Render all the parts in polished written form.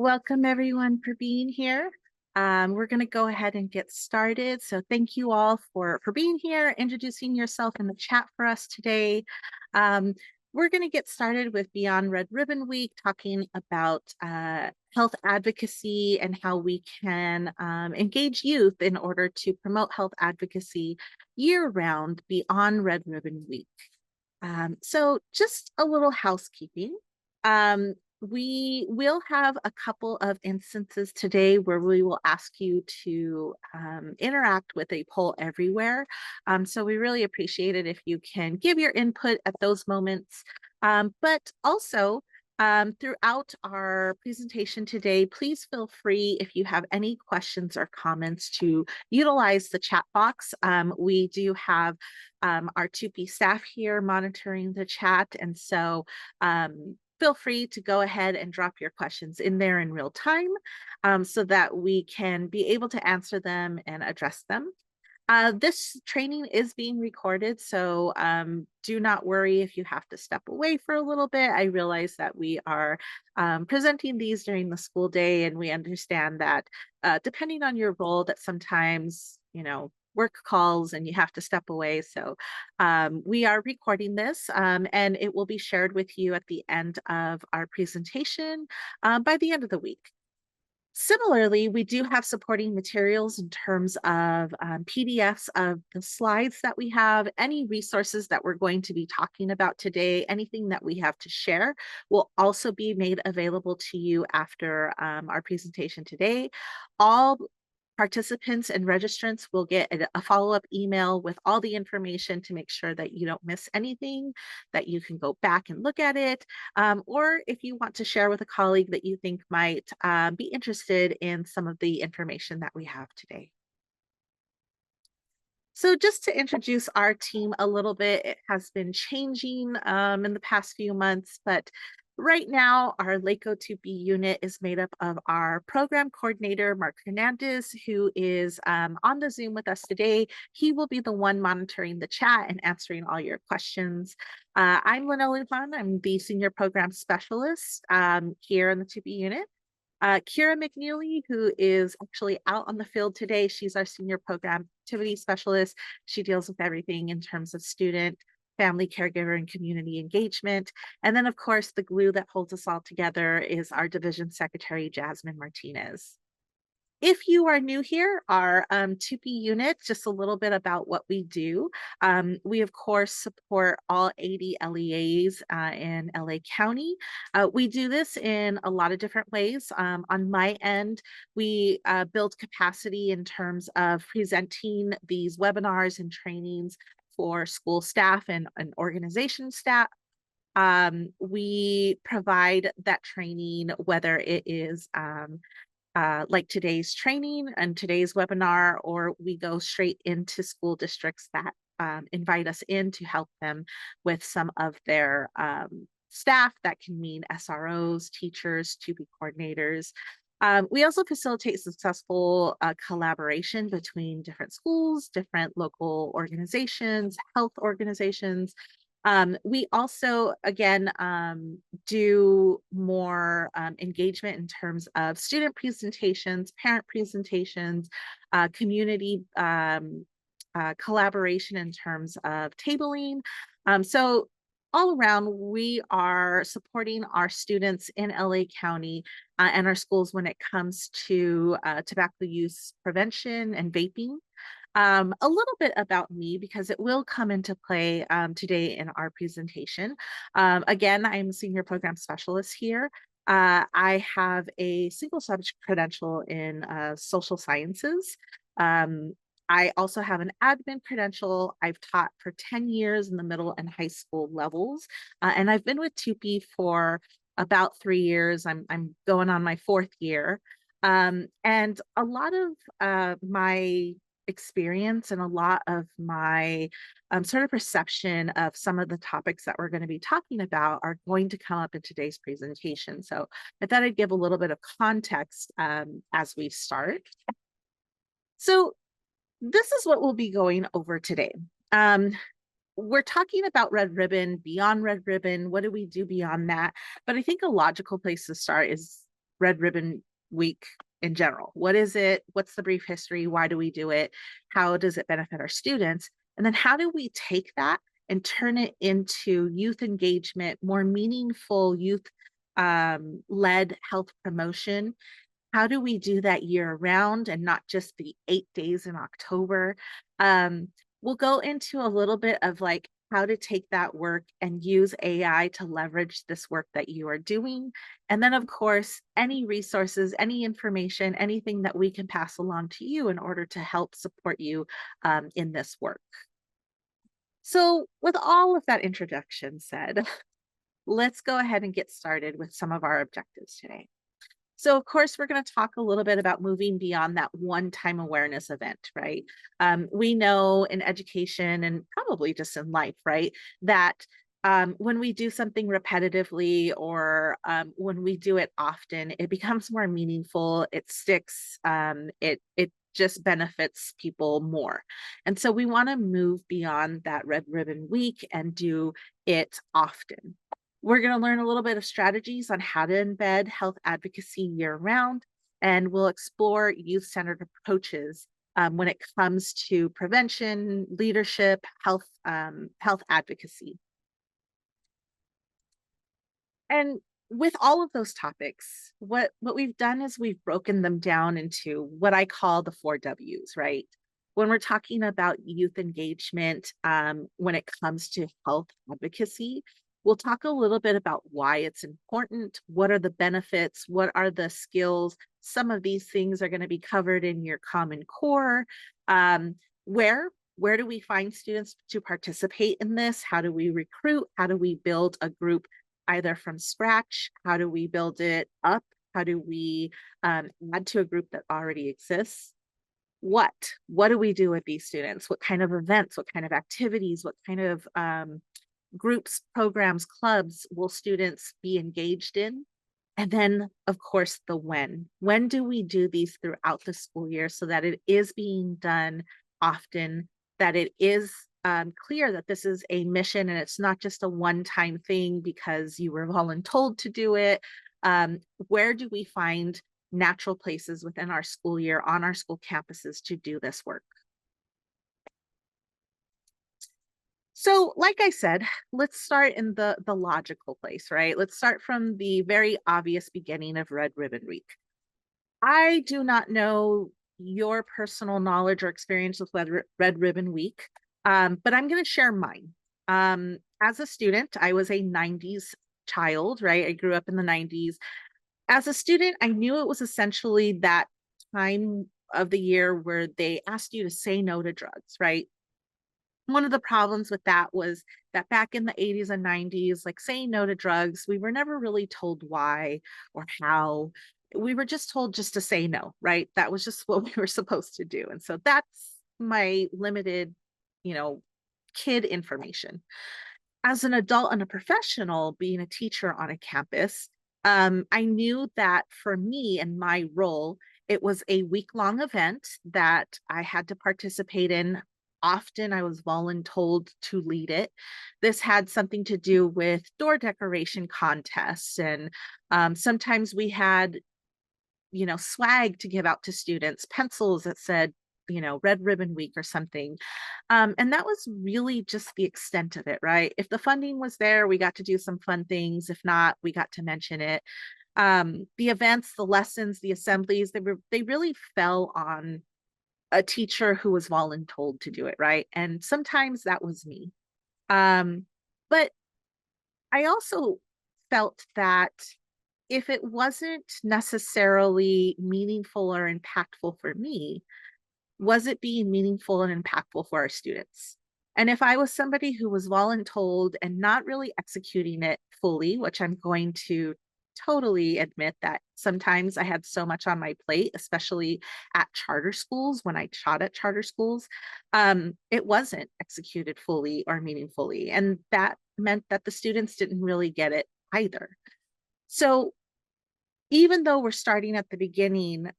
Welcome everyone for being here. We're going to go ahead and get started. So thank you all for being here, introducing yourself in the chat for us today. Um, we're going to get started with Beyond Red Ribbon Week, talking about health advocacy and how we can engage youth in order to promote health advocacy year-round beyond Red Ribbon Week. So just a little housekeeping. We will have a couple of instances today where we will ask you to interact with a poll everywhere. So we really appreciate it if you can give your input at those moments. But also, throughout our presentation today, please feel free if you have any questions or comments to utilize the chat box. We do have our 2P staff here monitoring the chat. And so feel free to go ahead and drop your questions in there in real time so that we can be able to answer them and address them. This training is being recorded, so do not worry if you have to step away for a little bit. I realize that we are presenting these during the school day, and we understand that depending on your role, that sometimes, work calls and you have to step away. So we are recording this and it will be shared with you at the end of our presentation by the end of the week. Similarly, we do have supporting materials in terms of PDFs of the slides that we have, any resources that we're going to be talking about today, anything that we have to share will also be made available to you after our presentation today. All participants and registrants will get a follow-up email with all the information to make sure that you don't miss anything, that you can go back and look at it, or if you want to share with a colleague that you think might be interested in some of the information that we have today. So just to introduce our team a little bit, it has been changing in the past few months, but right now our LACO 2B unit is made up of our program coordinator, Mark Hernandez, who is on the Zoom with us today. He will be the one monitoring the chat and answering all your questions. I'm Linnell Lujan. I'm the senior program specialist here in the 2B unit. Kira McNeely, who is actually out on the field today. She's our senior program activity specialist. She deals with everything in terms of student, family, caregiver, and community engagement. And then, of course, the glue that holds us all together is our division secretary, Jasmine Martinez. If you are new here, our 2P unit, just a little bit about what we do. We, of course, support all 80 LEAs in LA County. We do this in a lot of different ways. On my end, we build capacity in terms of presenting these webinars and trainings for school staff and organization staff. We provide that training, whether it is like today's training and today's webinar, or we go straight into school districts that invite us in to help them with some of their staff. That can mean SROs, teachers, 2B coordinators. We also facilitate successful collaboration between different schools, different local organizations, health organizations. We also, again, do more engagement in terms of student presentations, parent presentations, community collaboration in terms of tabling. So all around, we are supporting our students in LA County and our schools when it comes to tobacco use prevention and vaping. A little bit about me because it will come into play today in our presentation. Again, I'm a senior program specialist here. I have a single subject credential in social sciences. Um, I also have an admin credential. I've taught for 10 years in the middle and high school levels, and I've been with 2P for about 3 years. I'm going on my fourth year. And a lot of my experience and a lot of my sort of perception of some of the topics that we're going to be talking about are going to come up in today's presentation. So I thought I'd give a little bit of context as we start. So this is what we'll be going over today. We're talking about Red Ribbon, beyond Red Ribbon. What do we do beyond that? But I think a logical place to start is Red Ribbon Week in general. What is it? What's the brief history? Why do we do it? How does it benefit our students? And then how do we take that and turn it into youth engagement, more meaningful youth led health promotion? How do we do that year round and not just the 8 days in October? Um, we'll go into a little bit of like how to take that work and use AI to leverage this work that you are doing. And then, of course, any resources, any information, anything that we can pass along to you in order to help support you in this work. So, with all of that introduction said, let's go ahead and get started with some of our objectives today. So, of course, we're going to talk a little bit about moving beyond that one-time awareness event, right? We know in education and probably just in life, right, that when we do something repetitively or when we do it often, it becomes more meaningful. It sticks. It just benefits people more. And so we want to move beyond that Red Ribbon Week and do it often. We're going to learn a little bit of strategies on how to embed health advocacy year round, and we'll explore youth-centered approaches when it comes to prevention, leadership, health advocacy. And with all of those topics, what we've done is we've broken them down into what I call the 4 Ws, right? When we're talking about youth engagement, when it comes to health advocacy, we'll talk a little bit about why it's important, what are the benefits, what are the skills. Some of these things are going to be covered in your Common Core. Um, where do we find students to participate in this? How do we recruit? How do we build a group either from scratch? How do we build it up? How do we add to a group that already exists? What do we do with these students? What kind of events, what kind of activities, what kind of groups, programs, clubs will students be engaged in? And then, of course, the when. When do we do these throughout the school year so that it is being done often, that it is clear that this is a mission and it's not just a one-time thing because you were voluntold to do it? Where do we find natural places within our school year on our school campuses to do this work? So, like I said, let's start in the logical place, right? Let's start from the very obvious beginning of Red Ribbon Week. I do not know your personal knowledge or experience with Red Ribbon Week, but I'm going to share mine. As a student, I was a 90s child, right? I grew up in the 90s. As a student, I knew it was essentially that time of the year where they asked you to say no to drugs, right? One of the problems with that was that back in the 80s and 90s, like saying no to drugs, we were never really told why or how. We were just told just to say no, right? That was just what we were supposed to do. And so that's my limited, you know, kid information. As an adult and a professional, being a teacher on a campus, I knew that for me and my role, it was a week-long event that I had to participate in. Often I was voluntold to lead it. This had something to do with door decoration contests, and sometimes we had, swag to give out to students, pencils that said, Red Ribbon Week or something. And that was really just the extent of it, right? If the funding was there, we got to do some fun things. If not, we got to mention it. The events, the lessons, the assemblies, they really fell on a teacher who was voluntold to do it, right? And sometimes that was me. But I also felt that if it wasn't necessarily meaningful or impactful for me, was it being meaningful and impactful for our students? And if I was somebody who was voluntold and not really executing it fully, which I'm going to totally admit that sometimes I had so much on my plate, especially at charter schools when I taught at charter schools, it wasn't executed fully or meaningfully. And that meant that the students didn't really get it either. So even though we're starting at the beginning,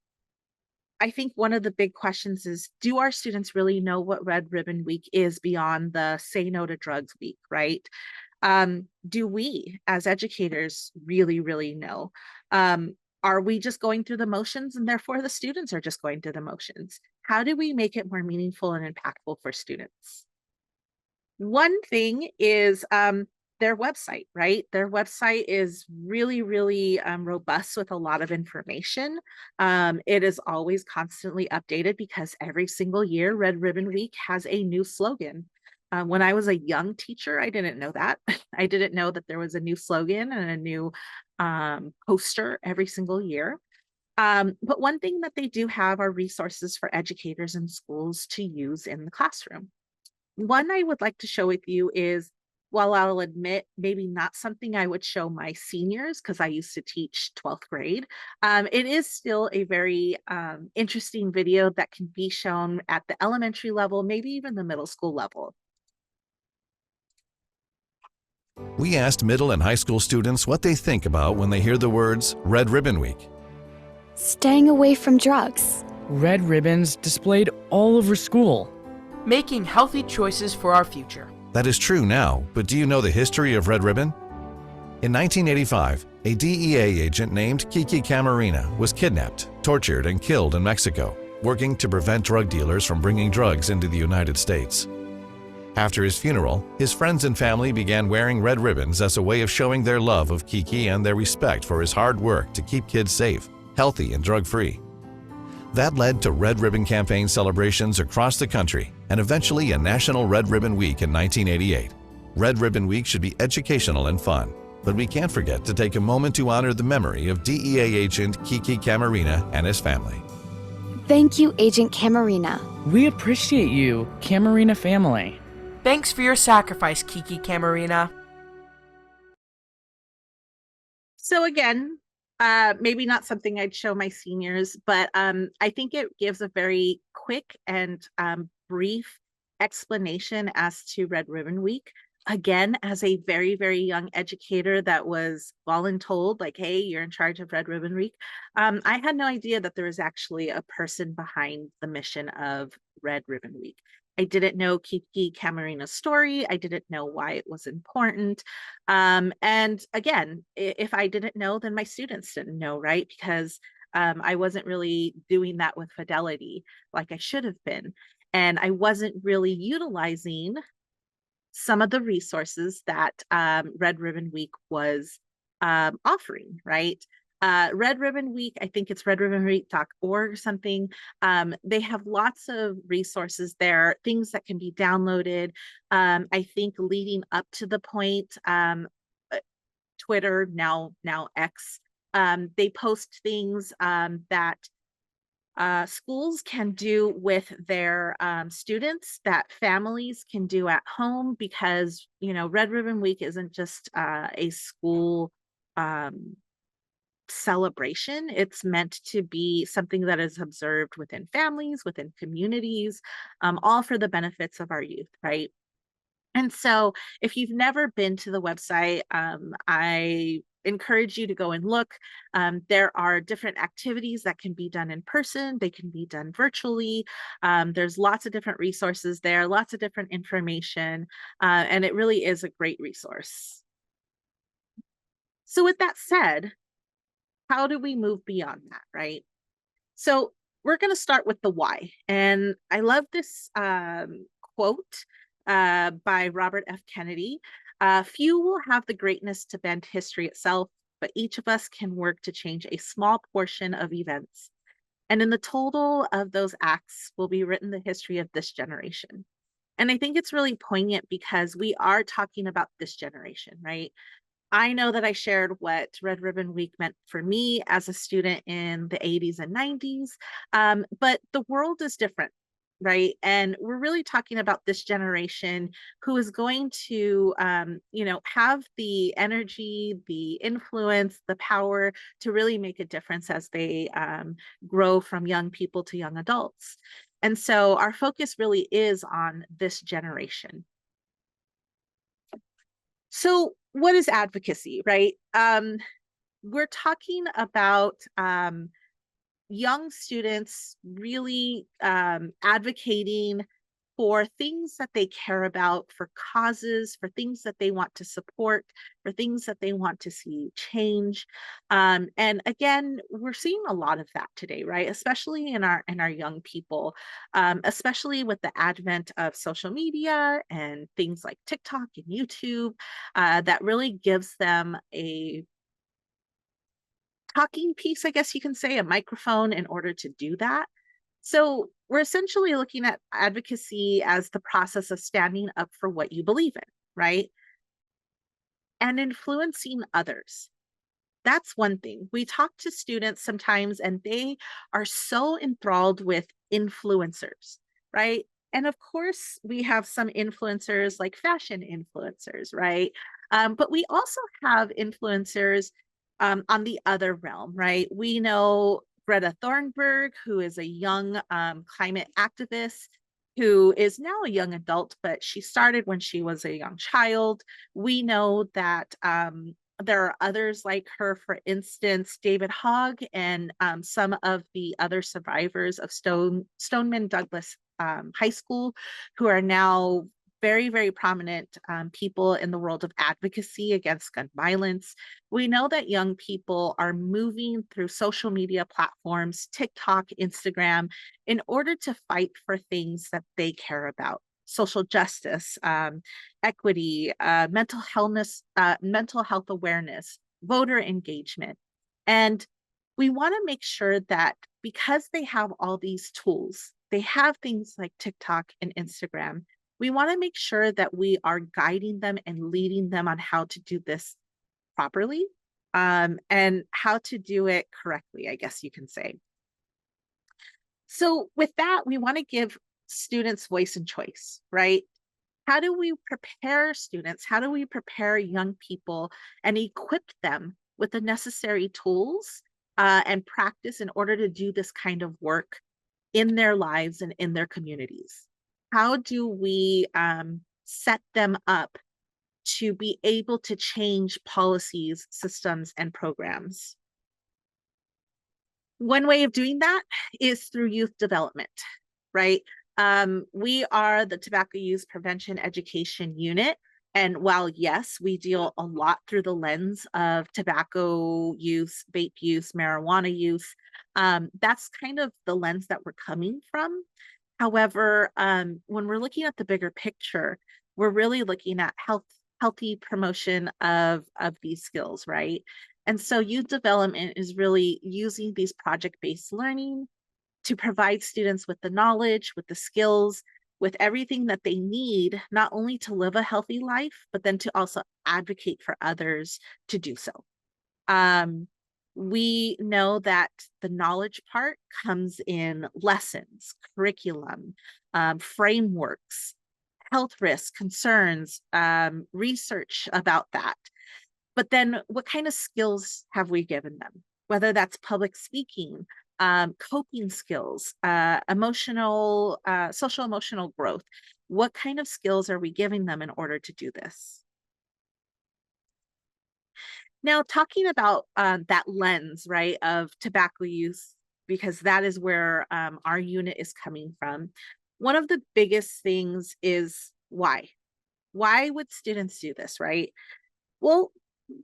I think one of the big questions is, do our students really know what Red Ribbon Week is beyond the Say No to Drugs Week, right? Do we as educators really, really know? Are we just going through the motions and therefore the students are just going through the motions? How do we make it more meaningful and impactful for students? One thing is their website, right? Their website is really, really robust with a lot of information. It is always constantly updated because every single year, Red Ribbon Week has a new slogan. When I was a young teacher, I didn't know that. I didn't know that there was a new slogan and a new poster every single year. But one thing that they do have are resources for educators and schools to use in the classroom. One I would like to show with you is, while I'll admit maybe not something I would show my seniors because I used to teach 12th grade, it is still a very interesting video that can be shown at the elementary level, maybe even the middle school level. We asked middle and high school students what they think about when they hear the words Red Ribbon Week. Staying away from drugs. Red ribbons displayed all over school. Making healthy choices for our future. That is true now, but do you know the history of Red Ribbon? In 1985, a DEA agent named Kiki Camarena was kidnapped, tortured, and killed in Mexico, working to prevent drug dealers from bringing drugs into the United States. After his funeral, his friends and family began wearing red ribbons as a way of showing their love of Kiki and their respect for his hard work to keep kids safe, healthy, and drug-free. That led to Red Ribbon campaign celebrations across the country and eventually a National Red Ribbon Week in 1988. Red Ribbon Week should be educational and fun, but we can't forget to take a moment to honor the memory of DEA agent Kiki Camarena and his family. Thank you, Agent Camarena. We appreciate you, Camarena family. Thanks for your sacrifice, Kiki Camarena. So again, maybe not something I'd show my seniors, but I think it gives a very quick and brief explanation as to Red Ribbon Week. Again, as a very, very young educator that was voluntold, like, hey, you're in charge of Red Ribbon Week, I had no idea that there was actually a person behind the mission of Red Ribbon Week. I didn't know Kiki Camarena's story. I didn't know why it was important. And again, if I didn't know, then my students didn't know, right? Because I wasn't really doing that with fidelity like I should have been. And I wasn't really utilizing some of the resources that Red Ribbon Week was offering, right? Red Ribbon Week, I think it's redribbonweek.org or something. They have lots of resources there, things that can be downloaded. I think leading up to the point, Twitter, now X, they post things that schools can do with their students that families can do at home, because, you know, Red Ribbon Week isn't just a school celebration. It's meant to be something that is observed within families, within communities, all for the benefits of our youth, right? And so if you've never been to the website, I encourage you to go and look. There are different activities that can be done in person. They can be done virtually. There's lots of different resources there, lots of different information, and it really is a great resource. So with that said, how do we move beyond that, right? So we're going to start with the why. And I love this quote by Robert F. Kennedy. Few will have the greatness to bend history itself, but each of us can work to change a small portion of events. And in the total of those acts will be written the history of this generation. And I think it's really poignant because we are talking about this generation, right? I know that I shared what Red Ribbon Week meant for me as a student in the 80s and 90s, but the world is different, right? And we're really talking about this generation who is going to, you know, have the energy, the influence, the power to really make a difference as they grow from young people to young adults. And so our focus really is on this generation. So what is advocacy, right? We're talking about young students really advocating for things that they care about, for causes, for things that they want to support, for things that they want to see change. And again, we're seeing a lot of that today, right? Especially in our young people, especially with the advent of social media and things like TikTok and YouTube, that really gives them a talking piece, I guess you can say, a microphone in order to do that. So we're essentially looking at advocacy as the process of standing up for what you believe in, right? And influencing others. That's one thing. We talk to students sometimes and they are so enthralled with influencers, right? And of course, we have some influencers like fashion influencers, right? But we also have influencers on the other realm, right? We know Greta Thunberg, who is a young climate activist who is now a young adult, but she started when she was a young child. We know that there are others like her, for instance, David Hogg and some of the other survivors of Stoneman Douglas High School, who are now very, very prominent people in the world of advocacy against gun violence. We know that young people are moving through social media platforms, TikTok, Instagram, in order to fight for things that they care about: social justice, equity, mental health awareness, voter engagement. And we want to make sure that because they have all these tools, they have things like TikTok and Instagram, we want to make sure that we are guiding them and leading them on how to do this properly, and how to do it correctly, I guess you can say. So with that, we want to give students voice and choice, right? How do we prepare students? How do we prepare young people and equip them with the necessary tools and practice in order to do this kind of work in their lives and in their communities? How do we set them up to be able to change policies, systems, and programs? One way of doing that is through youth development, right? We are the Tobacco Use Prevention Education Unit. And while, yes, we deal a lot through the lens of tobacco use, vape use, marijuana use, that's kind of the lens that we're coming from. However, when we're looking at the bigger picture, we're really looking at healthy promotion of these skills, right? And so youth development is really using these project-based learning to provide students with the knowledge, with the skills, with everything that they need, not only to live a healthy life, but then to also advocate for others to do so. We know that the knowledge part comes in lessons, curriculum, frameworks, health risks, concerns, research about that. But then what kind of skills have we given them? Whether that's public speaking, coping skills, social emotional growth. What kind of skills are we giving them in order to do this? Now, talking about that lens, right, of tobacco use, because that is where our unit is coming from. One of the biggest things is why? Why would students do this, right? Well,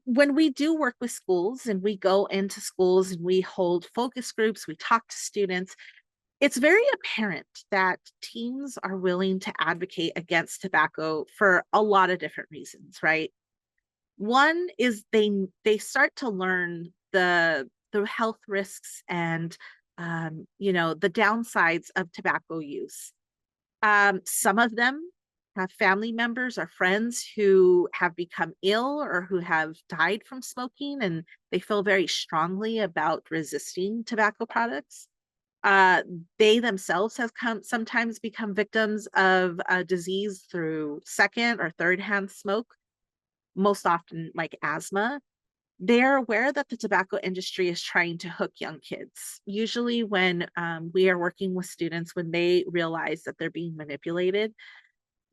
when we do work with schools and we go into schools and we hold focus groups, we talk to students, it's very apparent that teens are willing to advocate against tobacco for a lot of different reasons, right? One is they start to learn the health risks and the downsides of tobacco use. Some of them have family members or friends who have become ill or who have died from smoking, and they feel very strongly about resisting tobacco products. They themselves have sometimes become victims of a disease through second or third hand smoke, most often like asthma. They're aware that the tobacco industry is trying to hook young kids. Usually when we are working with students, when they realize that they're being manipulated,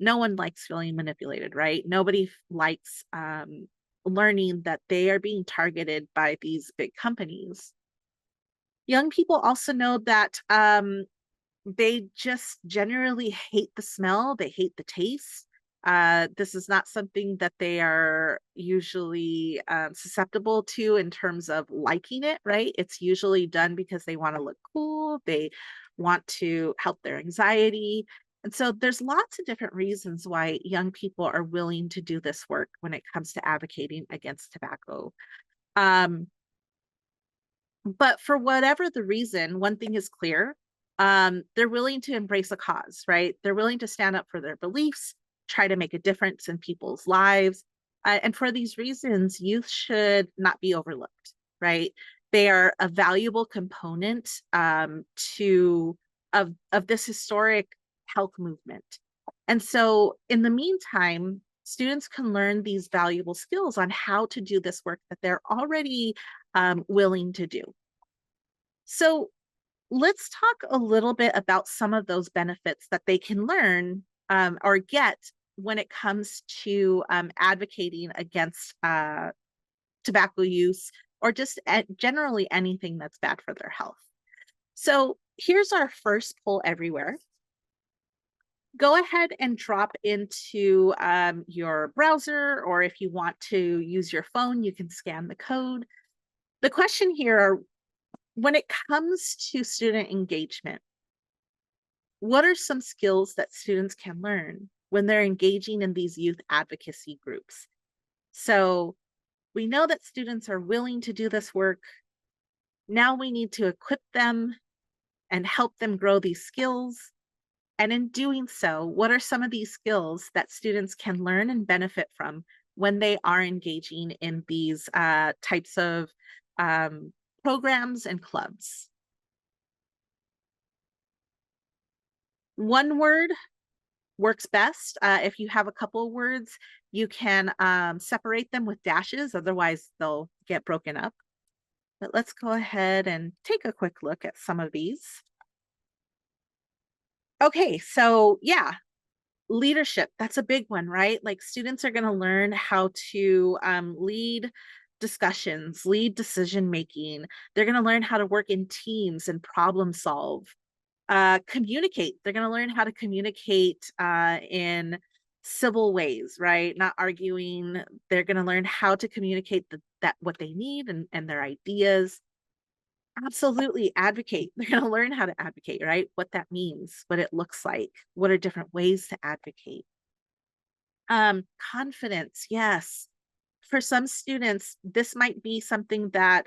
no one likes feeling manipulated, right? Nobody likes learning that they are being targeted by these big companies. Young people also know that They just generally hate the smell, they hate the taste. This is not something that they are usually susceptible to in terms of liking it, right? It's usually done because they want to look cool, they want to help their anxiety. And so there's lots of different reasons why young people are willing to do this work when it comes to advocating against tobacco. Um, but for whatever the reason, one thing is clear. They're willing to embrace a cause, right? They're willing to stand up for their beliefs, try to make a difference in people's lives. And for these reasons, youth should not be overlooked, right? They are a valuable component to of this historic health movement. And so in the meantime, students can learn these valuable skills on how to do this work that they're already willing to do. So let's talk a little bit about some of those benefits that they can learn or get when it comes to advocating against tobacco use or just generally anything that's bad for their health. So here's our first poll everywhere. Go ahead and drop into your browser, or if you want to use your phone, you can scan the code. The question here are, when it comes to student engagement, what are some skills that students can learn when they're engaging in these youth advocacy groups? So we know that students are willing to do this work. Now we need to equip them and help them grow these skills. And in doing so, what are some of these skills that students can learn and benefit from when they are engaging in these types of programs and clubs? One word works best. If you have a couple words, you can separate them with dashes, otherwise they'll get broken up. But let's go ahead and take a quick look at some of these. Okay, so yeah, leadership, that's a big one, right? Like students are going to learn how to lead discussions, lead decision making. They're going to learn how to work in teams and problem solve. Communicate. They're going to learn how to communicate in civil ways, right? Not arguing. They're going to learn how to communicate that what they need and their ideas. Absolutely advocate. They're going to learn how to advocate, right? What that means, what it looks like, what are different ways to advocate. Confidence, yes. For some students, this might be something that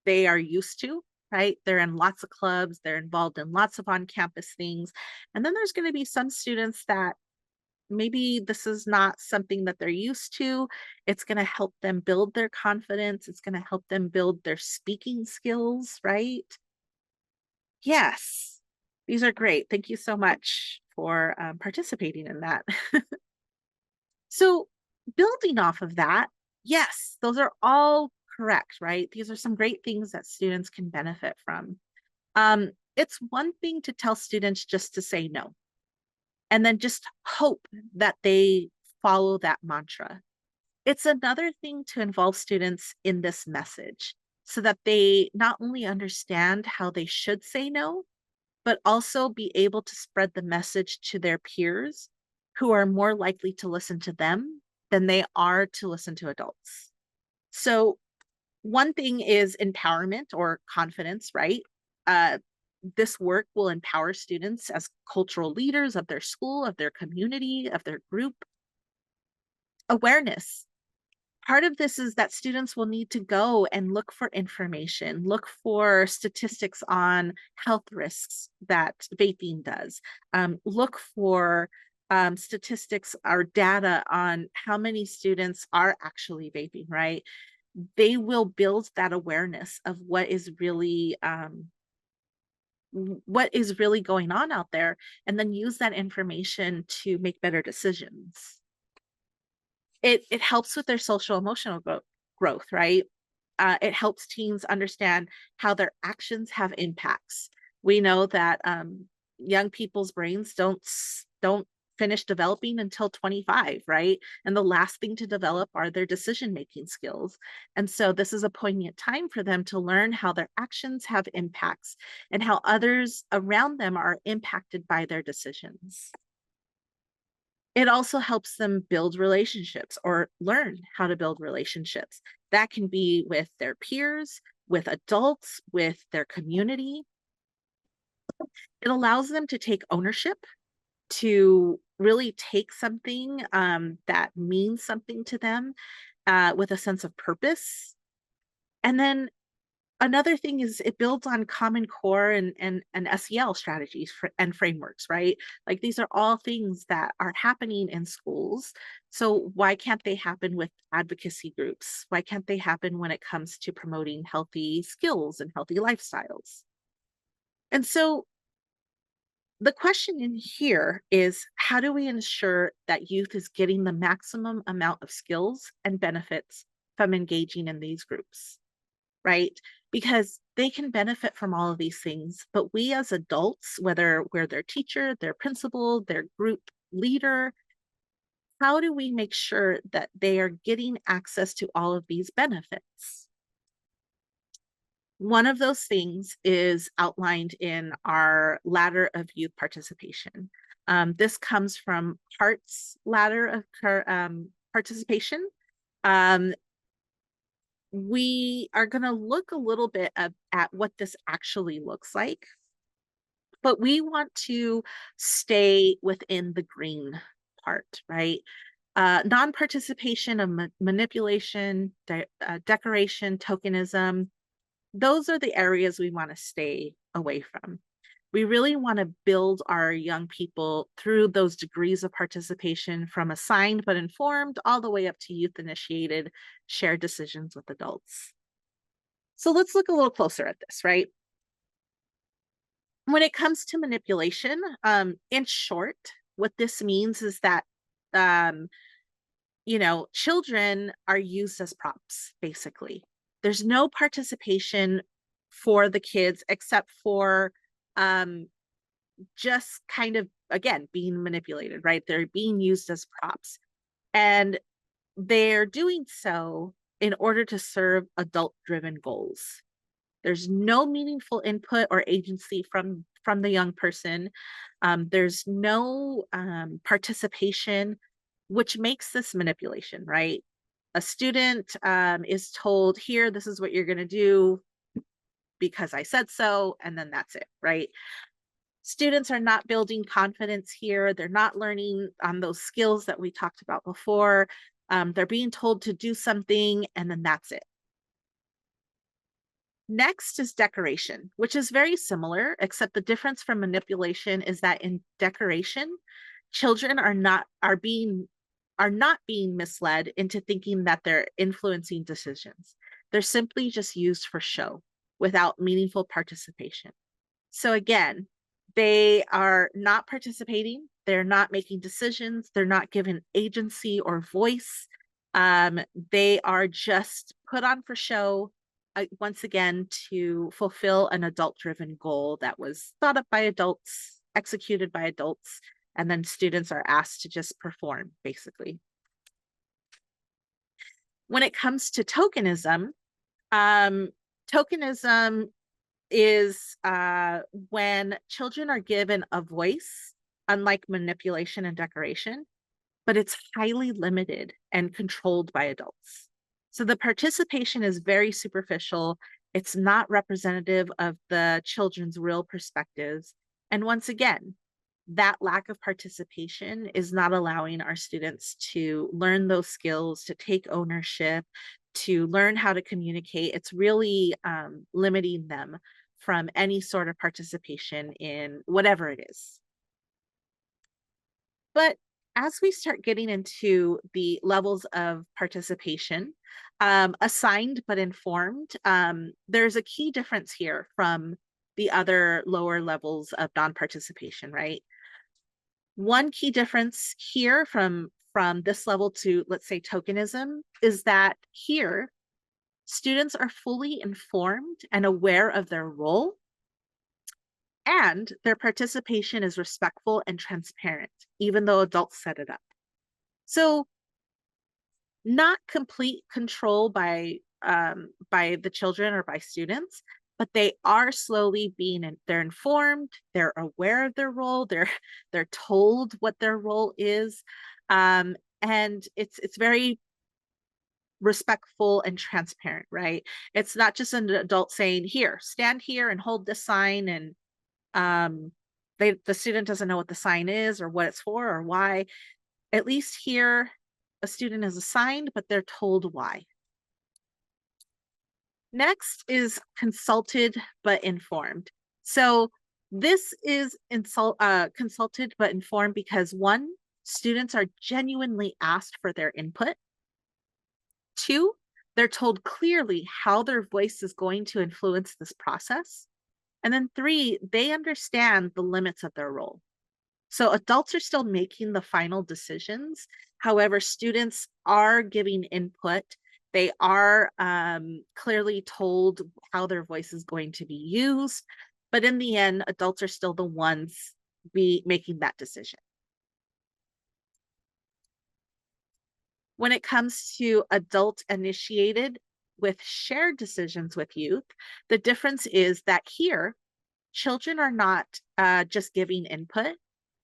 they are used to, right? They're in lots of clubs, they're involved in lots of on-campus things. And then there's going to be some students that maybe this is not something that they're used to. It's going to help them build their confidence. It's going to help them build their speaking skills, right? Yes, these are great. Thank you so much for participating in that. So building off of that, yes, those are all correct, right? These are some great things that students can benefit from. It's one thing to tell students just to say no, and then just hope that they follow that mantra. It's another thing to involve students in this message so that they not only understand how they should say no, but also be able to spread the message to their peers who are more likely to listen to them than they are to listen to adults. So one thing is empowerment or confidence, right? This work will empower students as cultural leaders of their school, of their community, of their group. Awareness. Part of this is that students will need to go and look for information, look for statistics on health risks that vaping does, look for statistics or data on how many students are actually vaping, right? They will build that awareness of what is really going on out there, and then use that information to make better decisions. It helps with their social emotional growth, right? It helps teens understand how their actions have impacts. We know that young people's brains don't finish developing until 25, right? And the last thing to develop are their decision-making skills. And so this is a poignant time for them to learn how their actions have impacts and how others around them are impacted by their decisions. It also helps them build relationships or learn how to build relationships. That can be with their peers, with adults, with their community. It allows them to take ownership, to really take something that means something to them with a sense of purpose. And then another thing is it builds on Common Core and SEL strategies and frameworks, right? Like these are all things that are happening in schools. So why can't they happen with advocacy groups? Why can't they happen when it comes to promoting healthy skills and healthy lifestyles? And so the question in here is, how do we ensure that youth is getting the maximum amount of skills and benefits from engaging in these groups, right? Because they can benefit from all of these things, but we as adults, whether we're their teacher, their principal, their group leader, how do we make sure that they are getting access to all of these benefits? One of those things is outlined in our ladder of youth participation. This comes from Hart's ladder of participation. We are going to look a little bit at what this actually looks like, but we want to stay within the green part, right? Non-participation of manipulation, decoration, tokenism, those are the areas we want to stay away from. We really want to build our young people through those degrees of participation from assigned but informed all the way up to youth initiated shared decisions with adults. So let's look a little closer at this, right? When it comes to manipulation, in short, what this means is that children are used as props, basically. There's no participation for the kids except for just kind of, again, being manipulated, right? They're being used as props. And they're doing so in order to serve adult-driven goals. There's no meaningful input or agency from the young person. There's no participation, which makes this manipulation, right? A student is told, here, this is what you're going to do because I said so, and then that's it, right? Students are not building confidence here. They're not learning on those skills that we talked about before. They're being told to do something, and then that's it. Next is decoration, which is very similar, except the difference from manipulation is that in decoration, children are not being misled into thinking that they're influencing decisions. They're simply just used for show without meaningful participation. So again, they are not participating. They're not making decisions. They're not given agency or voice. They are just put on for show, once again, to fulfill an adult-driven goal that was thought up by adults, executed by adults, and then students are asked to just perform, basically. When it comes to tokenism, tokenism is when children are given a voice, unlike manipulation and decoration, but it's highly limited and controlled by adults. So the participation is very superficial. It's not representative of the children's real perspectives. And once again, that lack of participation is not allowing our students to learn those skills, to take ownership, to learn how to communicate. It's really limiting them from any sort of participation in whatever it is. But as we start getting into the levels of participation, assigned but informed, there's a key difference here from the other lower levels of non-participation, right? One key difference here from this level to, let's say, tokenism, is that here, students are fully informed and aware of their role, And their participation is respectful and transparent, even though adults set it up. So not complete control by the children or by students, but they are slowly they're informed, they're aware of their role, they're told what their role is, and it's very respectful and transparent, right? It's not just an adult saying, here, stand here and hold this sign, and the student doesn't know what the sign is or what it's for or why. At least here, a student is assigned, but they're told why. Next is consulted but informed. So this is consulted but informed because one, students are genuinely asked for their input. Two, they're told clearly how their voice is going to influence this process. And then three, they understand the limits of their role. So adults are still making the final decisions. However, students are giving input. They are clearly told how their voice is going to be used. But in the end, adults are still the ones making that decision. When it comes to adult initiated with shared decisions with youth, the difference is that here, children are not just giving input.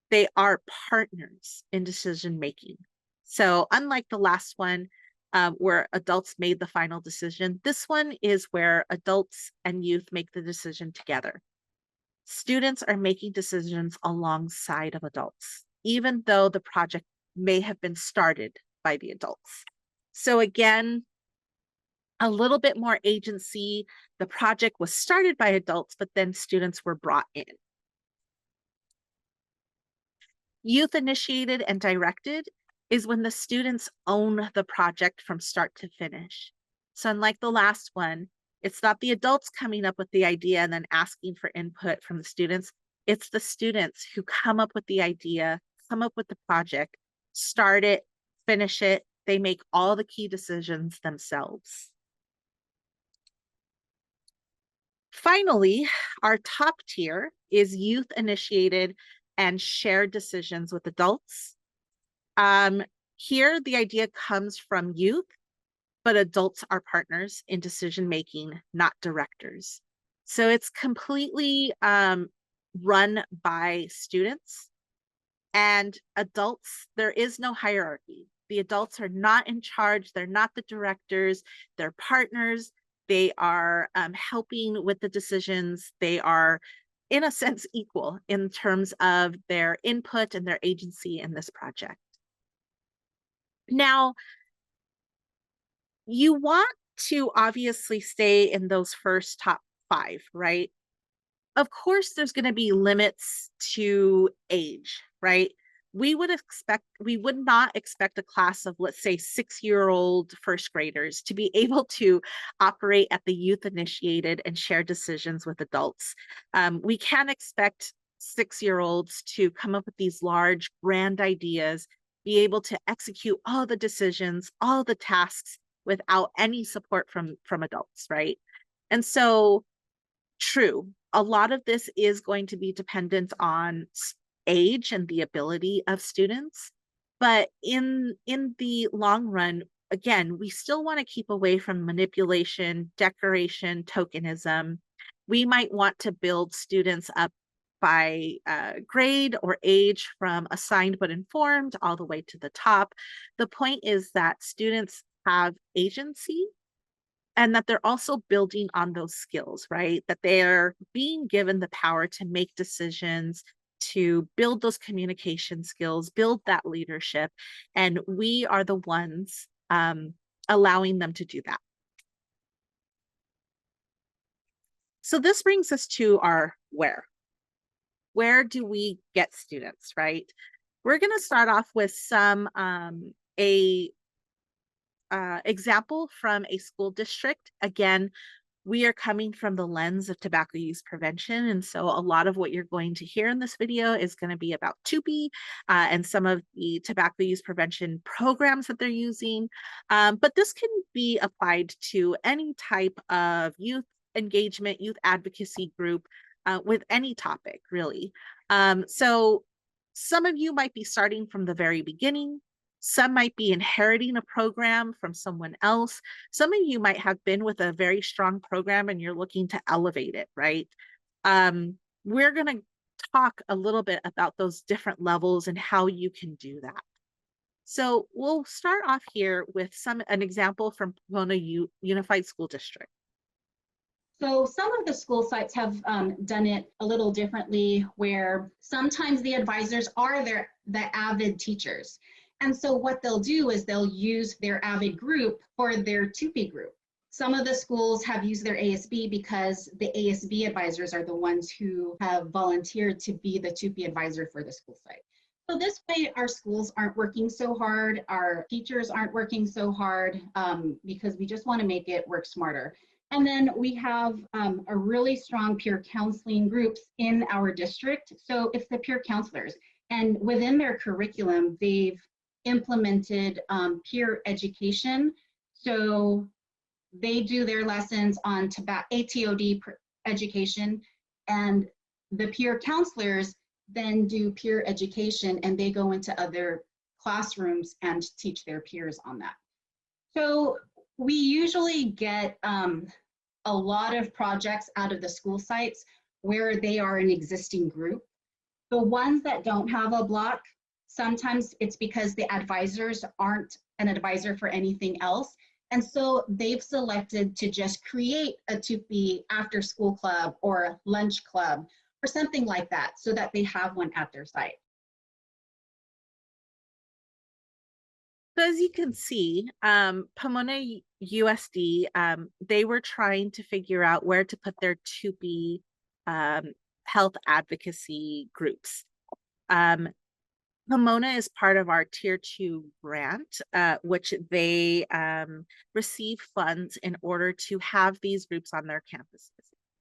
They are partners in decision making. So unlike the last one, where adults made the final decision, this one is where adults and youth make the decision together. Students are making decisions alongside of adults, even though the project may have been started by the adults. So again, a little bit more agency. The project was started by adults, but then students were brought in. Youth initiated and directed is when the students own the project from start to finish. So unlike the last one, it's not the adults coming up with the idea and then asking for input from the students. It's the students who come up with the idea, come up with the project, start it, finish it. They make all the key decisions themselves. Finally, our top tier is youth initiated and shared decisions with adults. Here, the idea comes from youth, but adults are partners in decision making, not directors. So it's completely run by students and adults. There is no hierarchy. The adults are not in charge. They're not the directors. They're partners. They are helping with the decisions. They are, in a sense, equal in terms of their input and their agency in this project. Now, you want to obviously stay in those first top 5, right? Of course, there's going to be limits to age, right? We would not expect a class of, let's say, 6-year-old first graders to be able to operate at the youth initiated and share decisions with adults. We can't expect 6-year-olds to come up with these large, grand ideas, be able to execute all the decisions, all the tasks without any support from adults, right? And so, true, a lot of this is going to be dependent on age and the ability of students, but in the long run, again, we still want to keep away from manipulation, decoration, tokenism. We might want to build students up by grade or age from assigned but informed all the way to the top. The point is that students have agency and that they're also building on those skills, right? That they're being given the power to make decisions, to build those communication skills, build that leadership. And we are the ones allowing them to do that. So this brings us to our where. Where do we get students, right? We're going to start off with some example from a school district. Again, we are coming from the lens of tobacco use prevention. And so a lot of what you're going to hear in this video is going to be about TUPE and some of the tobacco use prevention programs that they're using. But this can be applied to any type of youth engagement, youth advocacy group. with any topic, really. So some of you might be starting from the very beginning. Some might be inheriting a program from someone else. Some of you might have been with a very strong program and you're looking to elevate it, right? We're going to talk a little bit about those different levels and how you can do that. So we'll start off here with an example from Pomona Unified School District. So some of the school sites have done it a little differently, where sometimes the advisors are the avid teachers. And so what they'll do is they'll use their avid group for their TUPE group. Some of the schools have used their ASB because the ASB advisors are the ones who have volunteered to be the TUPE advisor for the school site. So this way our schools aren't working so hard, our teachers aren't working so hard, because we just want to make it work smarter. And then we have a really strong peer counseling groups in our district. So it's the peer counselors. And within their curriculum, they've implemented peer education. So they do their lessons on ATOD education, and the peer counselors then do peer education, and they go into other classrooms and teach their peers on that. So we usually get a lot of projects out of the school sites where they are an existing group. The ones that don't have a block, sometimes it's because the advisors aren't an advisor for anything else. And so they've selected to just create a TUPE after school club or lunch club or something like that, so that they have one at their site. So as you can see, Pomona USD, they were trying to figure out where to put their TUPE health advocacy groups. Pomona is part of our Tier 2 grant, which they receive funds in order to have these groups on their campuses.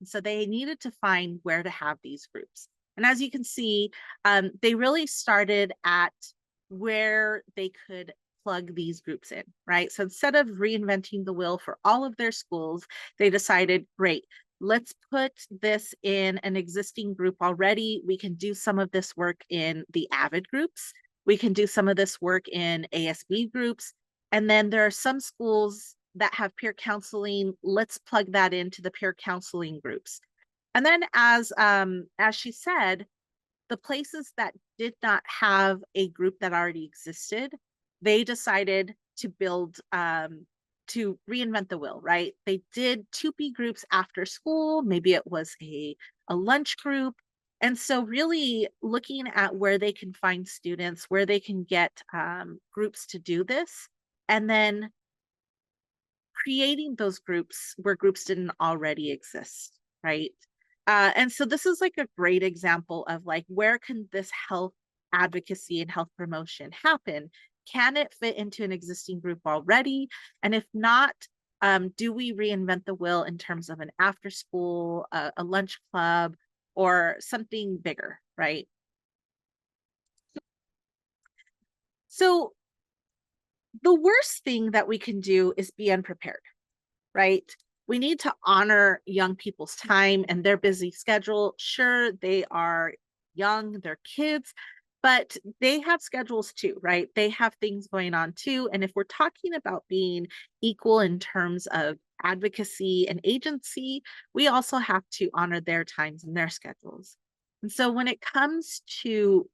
And so they needed to find where to have these groups. And as you can see, they really started at where they could plug these groups in, right? So instead of reinventing the wheel for all of their schools, they decided, great, let's put this in an existing group already. We can do some of this work in the AVID groups. We can do some of this work in ASB groups. And then there are some schools that have peer counseling. Let's plug that into the peer counseling groups. And then as she said, the places that did not have a group that already existed, they decided to build, to reinvent the wheel, right? They did TUPE groups after school. Maybe it was a lunch group. And so really looking at where they can find students, where they can get groups to do this, and then creating those groups where groups didn't already exist, right? And so this is like a great example of like, where can this health advocacy and health promotion happen? Can it fit into an existing group already? And if not, do we reinvent the wheel in terms of an after school, a lunch club, or something bigger, right? So the worst thing that we can do is be unprepared, right? We need to honor young people's time and their busy schedule. Sure, they are young, they're kids, but they have schedules too, right? They have things going on too. And if we're talking about being equal in terms of advocacy and agency, we also have to honor their times and their schedules. And so when it comes to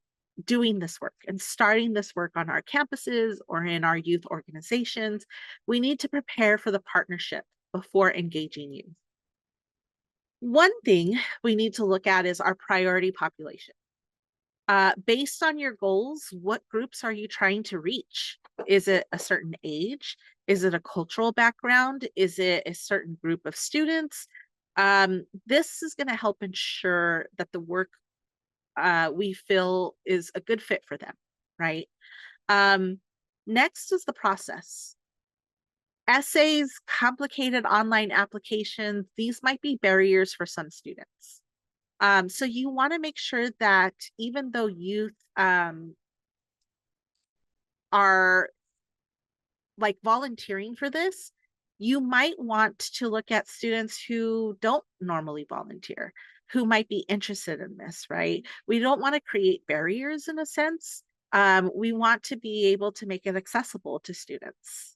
doing this work and starting this work on our campuses or in our youth organizations, we need to prepare for the partnership before engaging youth. One thing we need to look at is our priority population. Based on your goals, what groups are you trying to reach? Is it a certain age? Is it a cultural background? Is it a certain group of students? This is going to help ensure that the work we feel is a good fit for them, right? Next is the process. Essays, complicated online applications, these might be barriers for some students. So you want to make sure that even though youth are like volunteering for this, you might want to look at students who don't normally volunteer. who might be interested in this, right? We don't want to create barriers in a sense. We want to be able to make it accessible to students.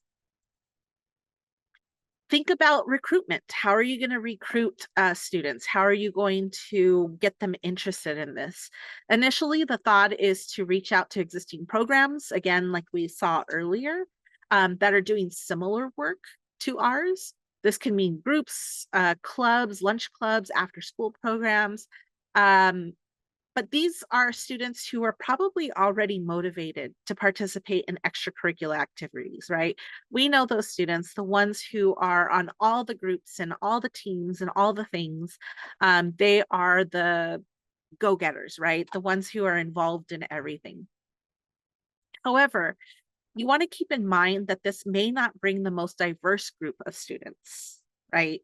Think about recruitment. How are you going to recruit students? How are you going to get them interested in this? Initially, the thought is to reach out to existing programs, again, like we saw earlier, that are doing similar work to ours. This can mean groups, clubs, lunch clubs, after school programs. But these are students who are probably already motivated to participate in extracurricular activities, right? We know those students, the ones who are on all the groups and all the teams and all the things, they are the go-getters, right? The ones who are involved in everything. However, you want to keep in mind that this may not bring the most diverse group of students, right?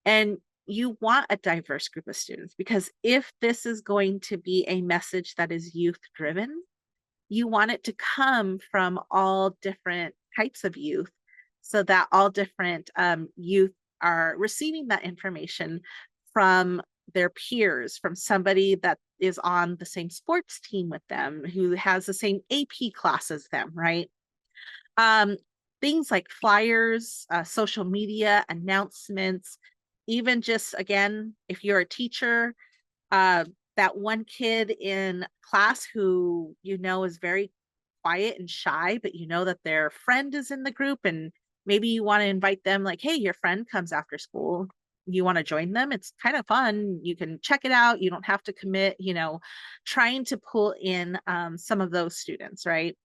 And you want a diverse group of students, because if this is going to be a message that is youth driven, you want it to come from all different types of youth, so that all different youth are receiving that information from their peers, from somebody that is on the same sports team with them, who has the same AP class as them, right? Things like flyers, social media, announcements, even just, again, if you're a teacher, that one kid in class who you know is very quiet and shy, but you know that their friend is in the group, and maybe you want to invite them, like, hey, your friend comes after school. You want to join them? It's kind of fun. You can check it out. You don't have to commit, trying to pull in some of those students, right?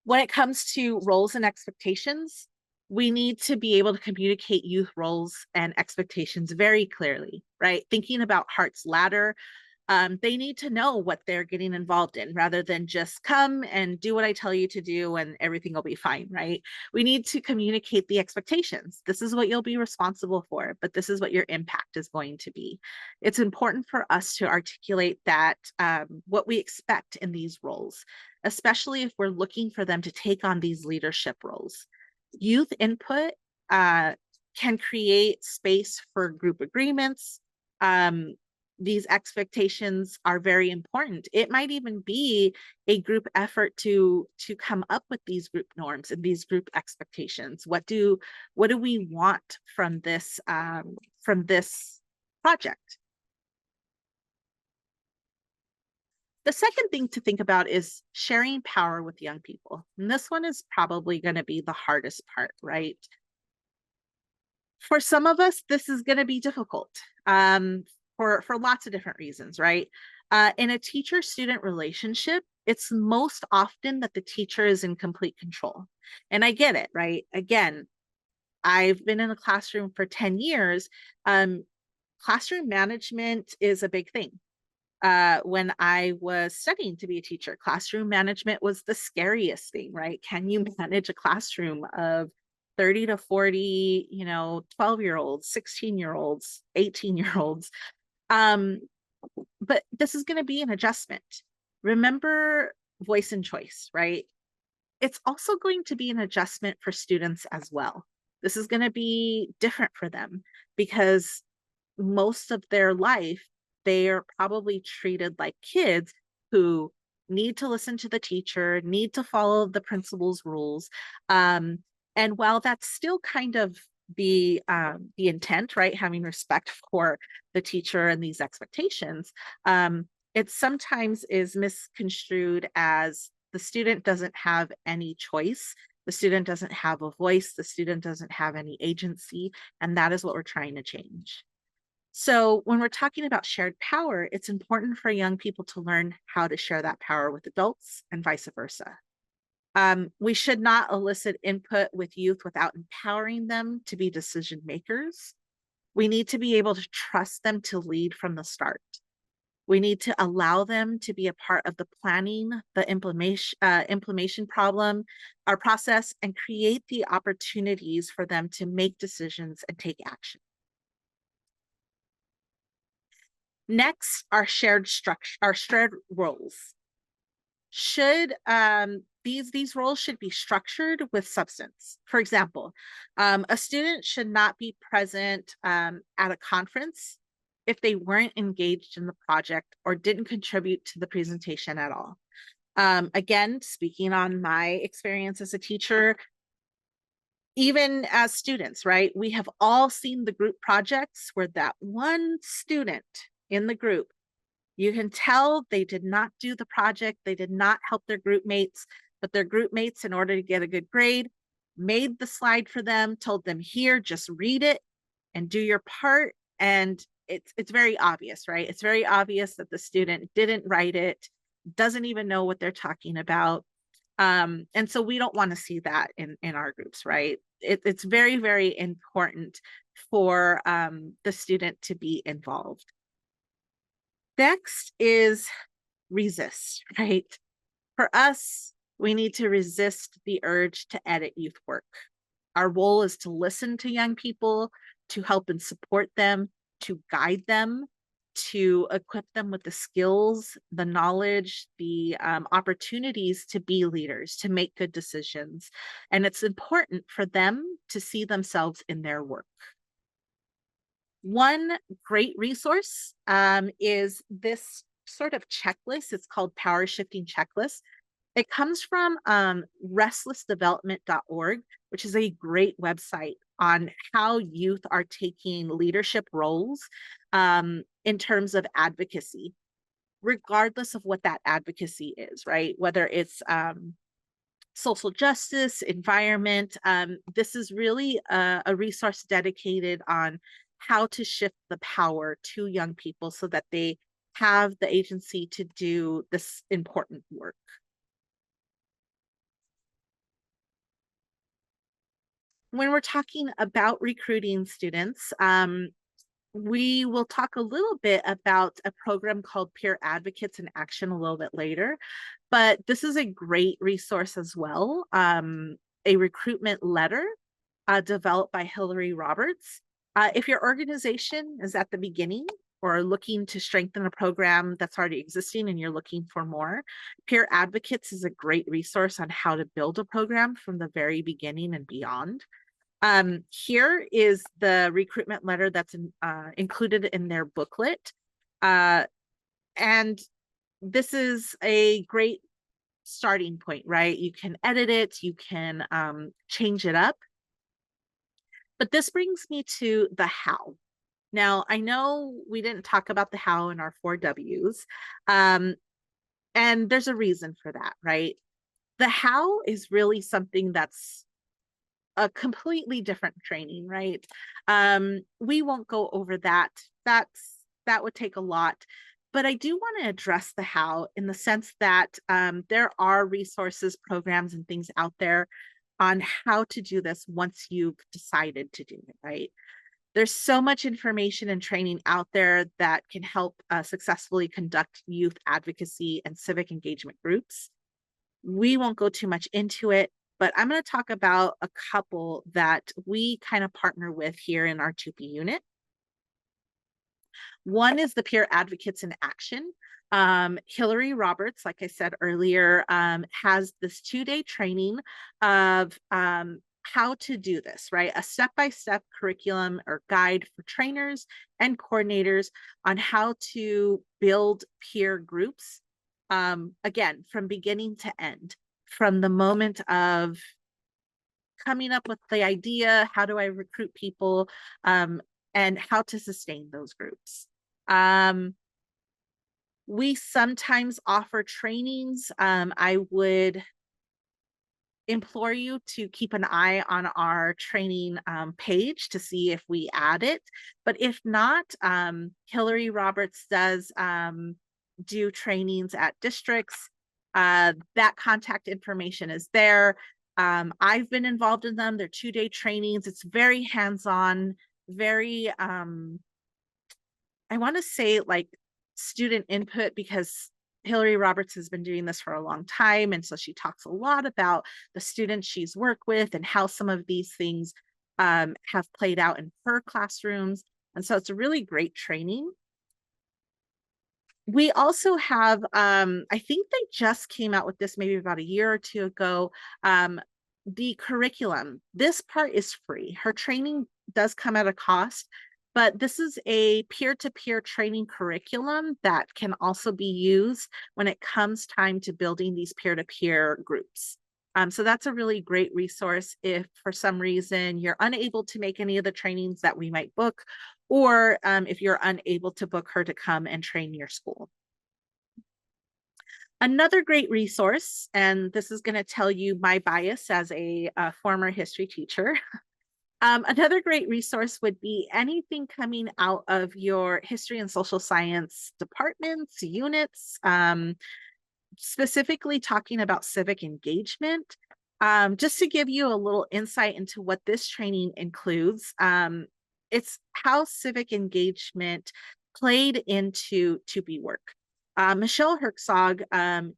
When it comes to roles and expectations, we need to be able to communicate youth roles and expectations very clearly, right? Thinking about Heart's Ladder, they need to know what they're getting involved in, rather than just come and do what I tell you to do and everything will be fine, right? We need to communicate the expectations. This is what you'll be responsible for, but this is what your impact is going to be. It's important for us to articulate that, what we expect in these roles, especially if we're looking for them to take on these leadership roles. Youth input can create space for group agreements. These expectations are very important. It might even be a group effort to come up with these group norms and these group expectations. What do we want from this project? The second thing to think about is sharing power with young people. And this one is probably going to be the hardest part, right? For some of us, this is going to be difficult. For lots of different reasons, right? In a teacher-student relationship, it's most often that the teacher is in complete control. And I get it, right? Again, I've been in a classroom for 10 years. Classroom management is a big thing. When I was studying to be a teacher, classroom management was the scariest thing, right? Can you manage a classroom of 30 to 40, 12-year-olds, 16-year-olds, 18-year-olds? But this is going to be an adjustment. Remember voice and choice, right? It's also going to be an adjustment for students as well. This is going to be different for them, because most of their life, they are probably treated like kids who need to listen to the teacher, need to follow the principal's rules. And while that's still kind of the intent, right? Having respect for the teacher and these expectations, it sometimes is misconstrued as the student doesn't have any choice. The student doesn't have a voice. The student doesn't have any agency. And that is what we're trying to change. So when we're talking about shared power, it's important for young people to learn how to share that power with adults and vice versa. We should not elicit input with youth without empowering them to be decision makers. We need to be able to trust them to lead from the start. We need to allow them to be a part of the planning, the implementation problem, our process, and create the opportunities for them to make decisions and take action. Next, our shared roles. should these roles should be structured with substance. For example, a student should not be present at a conference if they weren't engaged in the project or didn't contribute to the presentation at all. Again, speaking on my experience as a teacher, even as students, right? We have all seen the group projects where that one student in the group, you can tell they did not do the project, they did not help their group mates, but their group mates, in order to get a good grade, made the slide for them, told them, here, just read it and do your part. And it's very obvious, right? It's very obvious that the student didn't write it, doesn't even know what they're talking about. And so we don't want to see that in our groups, right? It's very, very important for the student to be involved. Next is resist, right? For us, we need to resist the urge to edit youth work. Our role is to listen to young people, to help and support them, to guide them, to equip them with the skills, the knowledge, the opportunities to be leaders, to make good decisions. And it's important for them to see themselves in their work. One great resource is this sort of checklist. It's called Power Shifting Checklist. It comes from restlessdevelopment.org, which is a great website on how youth are taking leadership roles in terms of advocacy, regardless of what that advocacy is, right? Whether it's social justice, environment. This is really a resource dedicated on how to shift the power to young people so that they have the agency to do this important work. When we're talking about recruiting students, we will talk a little bit about a program called Peer Advocates in Action a little bit later, but this is a great resource as well. A recruitment letter developed by Hillary Roberts. If your organization is at the beginning or looking to strengthen a program that's already existing and you're looking for more, Peer Advocates is a great resource on how to build a program from the very beginning and beyond. Here is the recruitment letter that's included in their booklet. And this is a great starting point, right? You can edit it, you can change it up. But this brings me to the how. Now, I know we didn't talk about the how in our 4 W's, and there's a reason for that, right? The how is really something that's a completely different training, right? We won't go over that. That would take a lot. But I do want to address the how in the sense that there are resources, programs, and things out there on how to do this once you've decided to do it, right? There's so much information and training out there that can help successfully conduct youth advocacy and civic engagement groups. We won't go too much into it, but I'm going to talk about a couple that we kind of partner with here in our TUPE unit. One is the Peer Advocates in Action. Hillary Roberts, like I said earlier, has this 2-day training of how to do this, right? A step-by-step curriculum or guide for trainers and coordinators on how to build peer groups. Again, from beginning to end, from the moment of coming up with the idea, how do I recruit people, and how to sustain those groups. We sometimes offer trainings. I would implore you to keep an eye on our training page to see if we add it. But if not, Hillary Roberts does do trainings at districts. That contact information is there. I've been involved in them. They're 2-day trainings. It's very hands-on, very, I want to say like student input, because Hillary Roberts has been doing this for a long time. And so she talks a lot about the students she's worked with and how some of these things have played out in her classrooms. And so it's a really great training. We also have, I think they just came out with this maybe about a year or two ago, the curriculum. This part is free. Her training does come at a cost, but this is a peer-to-peer training curriculum that can also be used when it comes time to building these peer-to-peer groups. So that's a really great resource if for some reason you're unable to make any of the trainings that we might book, or if you're unable to book her to come and train your school. Another great resource, and this is going to tell you my bias as a former history teacher. Another great resource would be anything coming out of your history and social science departments, units, specifically talking about civic engagement. Just to give you a little insight into what this training includes, it's how civic engagement played into To Be work. Michelle Herzog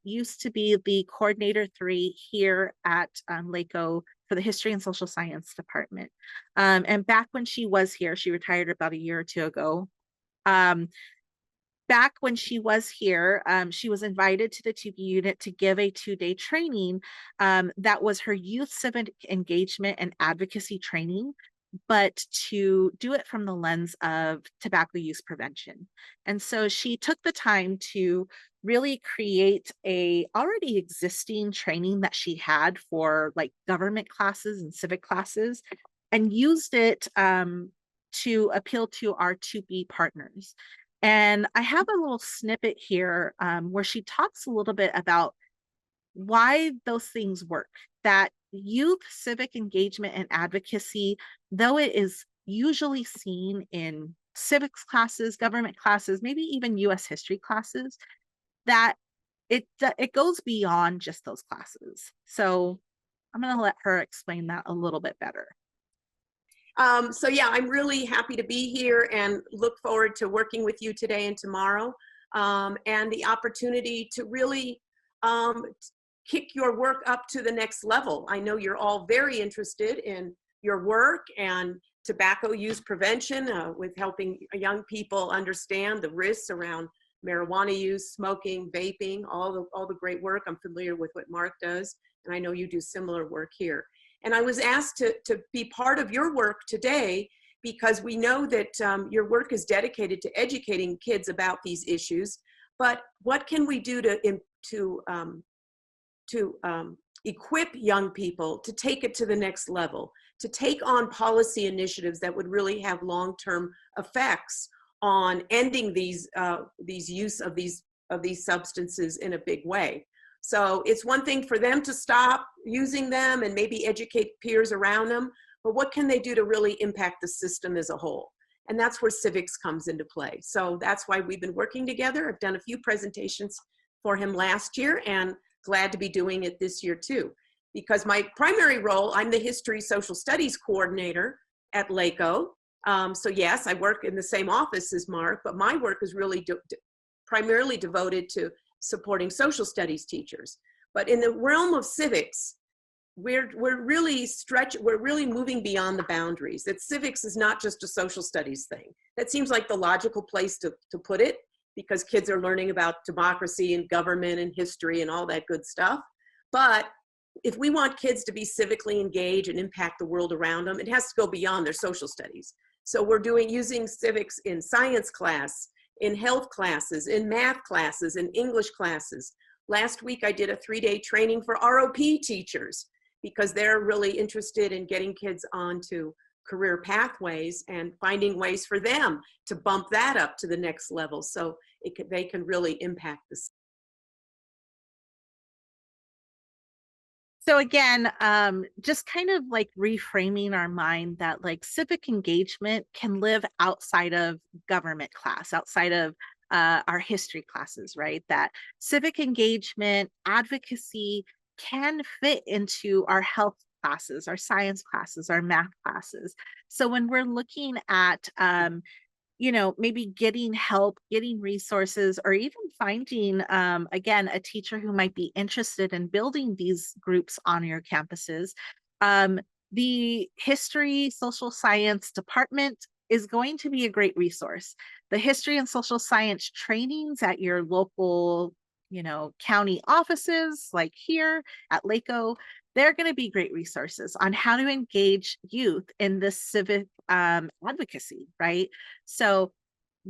used to be the coordinator 3 here at LACO for the History and Social Science Department. And back when she was here, she retired about a year or two ago. Back when she was here, she was invited to the 2B unit to give a 2-day training that was her youth civic engagement and advocacy training, but to do it from the lens of tobacco use prevention. And so she took the time to really create a already existing training that she had for like government classes and civic classes, and used it to appeal to our 2B partners. And I have a little snippet here where she talks a little bit about why those things work, that youth civic engagement and advocacy, though it is usually seen in civics classes, government classes, maybe even US history classes, that it goes beyond just those classes. So I'm going to let her explain that a little bit better. So yeah, I'm really happy to be here and look forward to working with you today and tomorrow, and the opportunity to really kick your work up to the next level. I know you're all very interested in your work and tobacco use prevention, with helping young people understand the risks around marijuana use, smoking, vaping, all the great work. I'm familiar with what Mark does, and I know you do similar work here. And I was asked to be part of your work today because we know that your work is dedicated to educating kids about these issues. But what can we do to equip young people to take it to the next level, to take on policy initiatives that would really have long-term effects on ending these use of these substances in a big way? So it's one thing for them to stop using them and maybe educate peers around them, but what can they do to really impact the system as a whole? And that's where civics comes into play. So that's why we've been working together. I've done a few presentations for him last year and glad to be doing it this year too. Because my primary role, I'm the History Social Studies Coordinator at LACO. So yes, I work in the same office as Mark, but my work is really primarily devoted to supporting social studies teachers. But in the realm of civics, we're really moving beyond the boundaries. That civics is not just a social studies thing. That seems like the logical place to put it, because kids are learning about democracy and government and history and all that good stuff. But if we want kids to be civically engaged and impact the world around them, it has to go beyond their social studies. So we're using civics in science class, in health classes, in math classes, in English classes. Last week, I did a 3-day training for ROP teachers because they're really interested in getting kids onto career pathways and finding ways for them to bump that up to the next level so they can really impact this. So again, just kind of like reframing our mind that like civic engagement can live outside of government class, outside of our history classes, right? That civic engagement, advocacy can fit into our health classes, our science classes, our math classes. So when we're looking at maybe getting help, getting resources, or even finding, again, a teacher who might be interested in building these groups on your campuses. The History Social Science Department is going to be a great resource. The history and social science trainings at your local, county offices, like here at LACO, they're going to be great resources on how to engage youth in this civic advocacy, right? So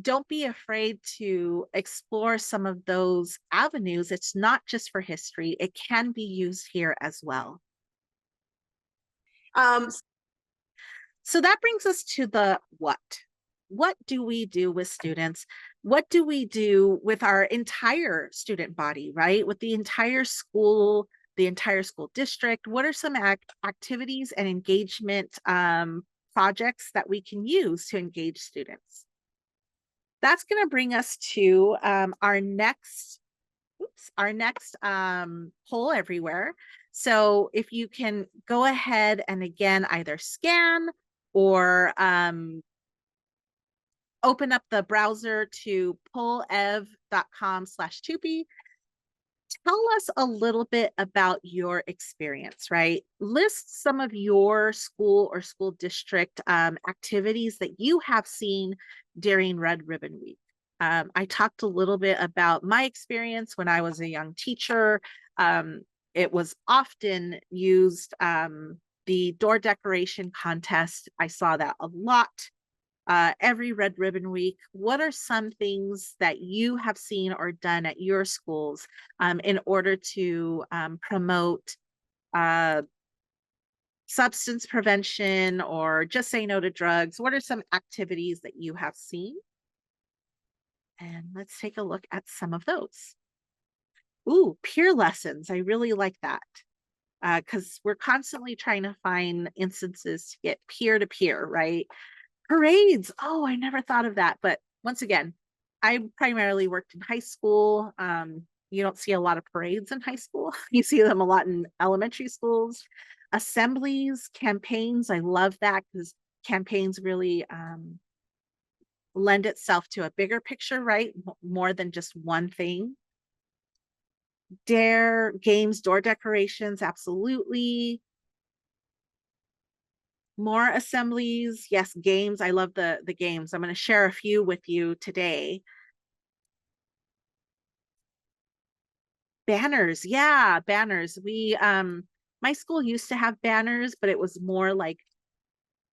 don't be afraid to explore some of those avenues. It's not just for history, it can be used here as well. So that brings us to the what. What do we do with students? What do we do with our entire student body, right? With the entire school district? What are some activities and engagement projects that we can use to engage students? That's going to bring us to our next poll everywhere. So if you can go ahead and again, either scan or open up the browser to pollev.com/Tupi. Tell us a little bit about your experience, right? List some of your school or school district activities that you have seen during Red Ribbon Week. I talked a little bit about my experience when I was a young teacher. It was often used, the door decoration contest. I saw that a lot. Every Red Ribbon Week. What are some things that you have seen or done at your schools in order to promote substance prevention or just say no to drugs? What are some activities that you have seen? And let's take a look at some of those. Ooh, peer lessons. I really like that because we're constantly trying to find instances to get peer-to-peer, right? Parades. Oh, I never thought of that. But once again, I primarily worked in high school. You don't see a lot of parades in high school. You see them a lot in elementary schools. Assemblies, campaigns. I love that because campaigns really lend itself to a bigger picture, right? More than just one thing. Dare, games, door decorations, absolutely. More assemblies, yes, games. I love the games. I'm going to share a few with you today. Banners, yeah, banners. We my school used to have banners, but it was more like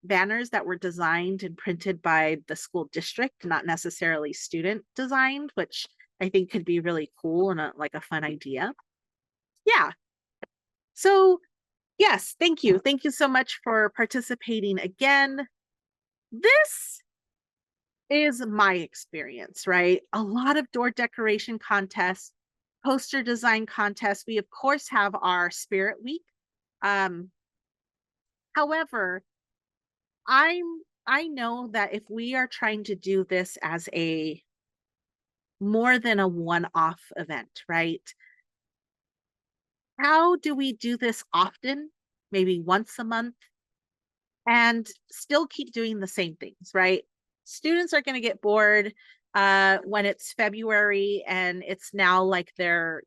banners that were designed and printed by the school district, not necessarily student designed, which I think could be really cool and like a fun idea. Yeah. So yes, thank you. Thank you so much for participating again. This is my experience, right? A lot of door decoration contests, poster design contests. We of course have our Spirit Week. However, I know that if we are trying to do this as a more than a one-off event, right? How do we do this often? Maybe once a month, and still keep doing the same things, right? Students are going to get bored when it's February and it's now like their,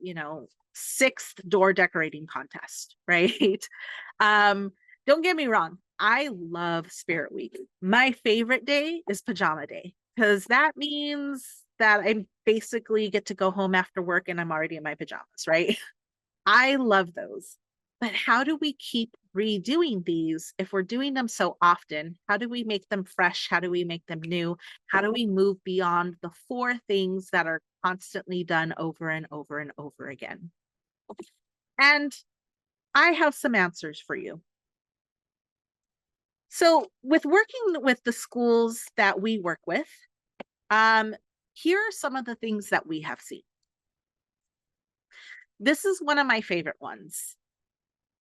sixth door decorating contest, right? Don't get me wrong. I love Spirit Week. My favorite day is Pajama Day because that means that I basically get to go home after work and I'm already in my pajamas, right? I love those. But how do we keep redoing these if we're doing them so often? How do we make them fresh? How do we make them new? How do we move beyond the four things that are constantly done over and over and over again? And I have some answers for you. So with working with the schools that we work with, here are some of the things that we have seen. This is one of my favorite ones.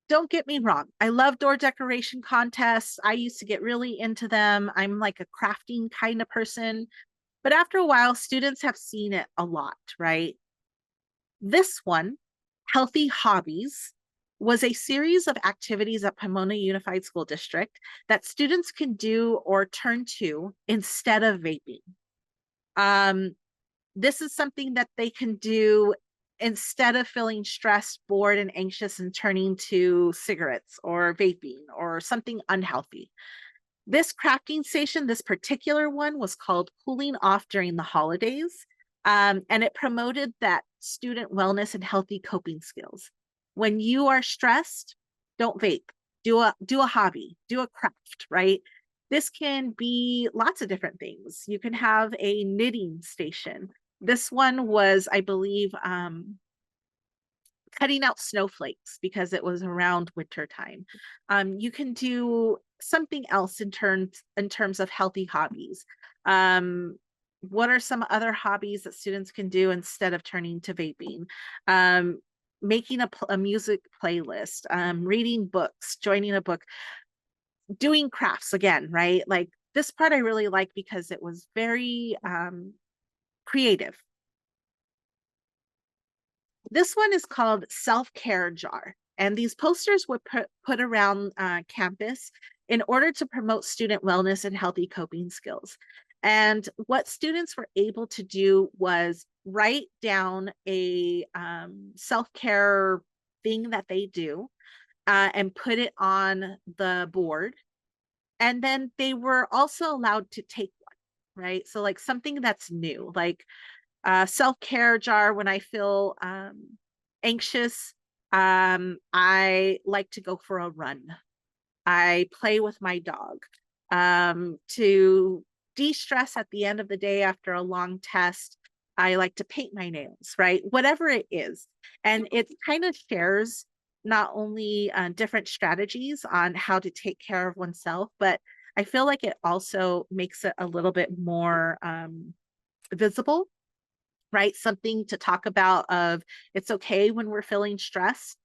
Don't get me wrong. I love door decoration contests. I used to get really into them. I'm like a crafting kind of person. But after a while, students have seen it a lot, right? This one, Healthy Hobbies, was a series of activities at Pomona Unified School District that students can do or turn to instead of vaping. This is something that they can do instead of feeling stressed, bored, and anxious and turning to cigarettes or vaping or something unhealthy. This crafting station, this particular one, was called Cooling Off During the Holidays, and it promoted that student wellness and healthy coping skills. When you are stressed, don't vape. Do a hobby, do a craft, right? This can be lots of different things. You can have a knitting station. This one was, I believe, cutting out snowflakes because it was around winter time. You can do something else in terms of healthy hobbies. What are some other hobbies that students can do instead of turning to vaping? Making a music playlist, reading books, joining a book, doing crafts again, right? Like this part I really like because it was very creative. This one is called Self-Care Jar, and these posters were put around campus in order to promote student wellness and healthy coping skills. And what students were able to do was write down a self-care thing that they do and put it on the board. And then they were also allowed to take one, right? So like something that's new, like self-care jar. When I feel anxious, I like to go for a run. I play with my dog. To de-stress at the end of the day after a long test, I like to paint my nails, right? Whatever it is. And it kind of shares not only different strategies on how to take care of oneself, but I feel like it also makes it a little bit more visible, right? Something to talk about of it's okay when we're feeling stressed.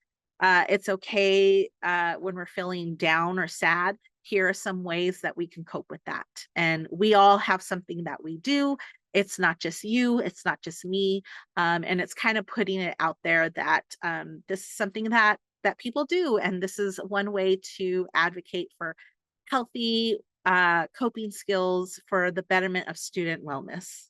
It's okay when we're feeling down or sad. Here are some ways that we can cope with that. And we all have something that we do. It's not just you, it's not just me. And it's kind of putting it out there that this is something that people do. And this is one way to advocate for healthy coping skills for the betterment of student wellness.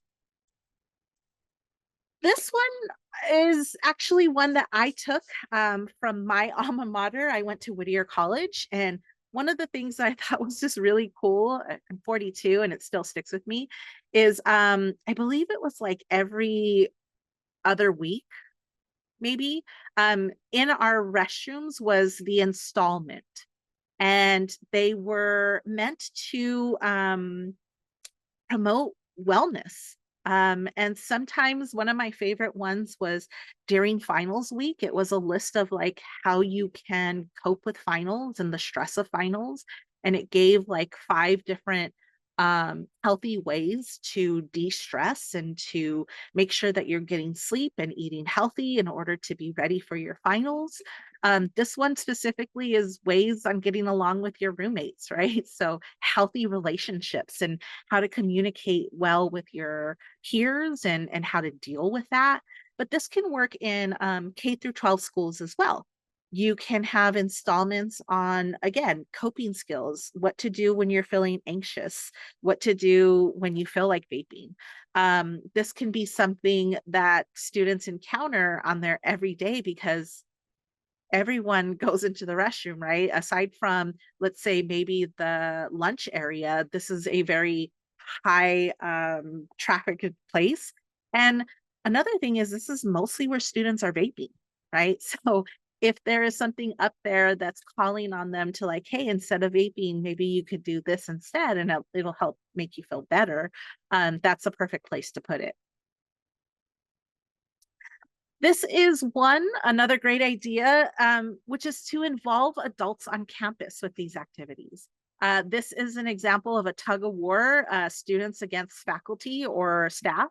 This one is actually one that I took from my alma mater. I went to Whittier College, and one of the things that I thought was just really cool, I'm 42 and it still sticks with me, is I believe it was like every other week, maybe, in our restrooms was the installment. And they were meant to promote wellness. And sometimes one of my favorite ones was during finals week. It was a list of like how you can cope with finals and the stress of finals. And it gave like 5 different healthy ways to de-stress and to make sure that you're getting sleep and eating healthy in order to be ready for your finals. This one specifically is ways on getting along with your roommates, right? So healthy relationships and how to communicate well with your peers and how to deal with that. But this can work in K through 12 schools as well. You can have installments on, again, coping skills, what to do when you're feeling anxious, what to do when you feel like vaping. This can be something that students encounter on their everyday because everyone goes into the restroom, right? Aside from, let's say, maybe the lunch area, this is a very high trafficked place. And another thing is this is mostly where students are vaping, right? So if there is something up there that's calling on them to like, hey, instead of vaping, maybe you could do this instead and it'll help make you feel better. That's a perfect place to put it. This is another great idea, which is to involve adults on campus with these activities. This is an example of a tug of war, students against faculty or staff.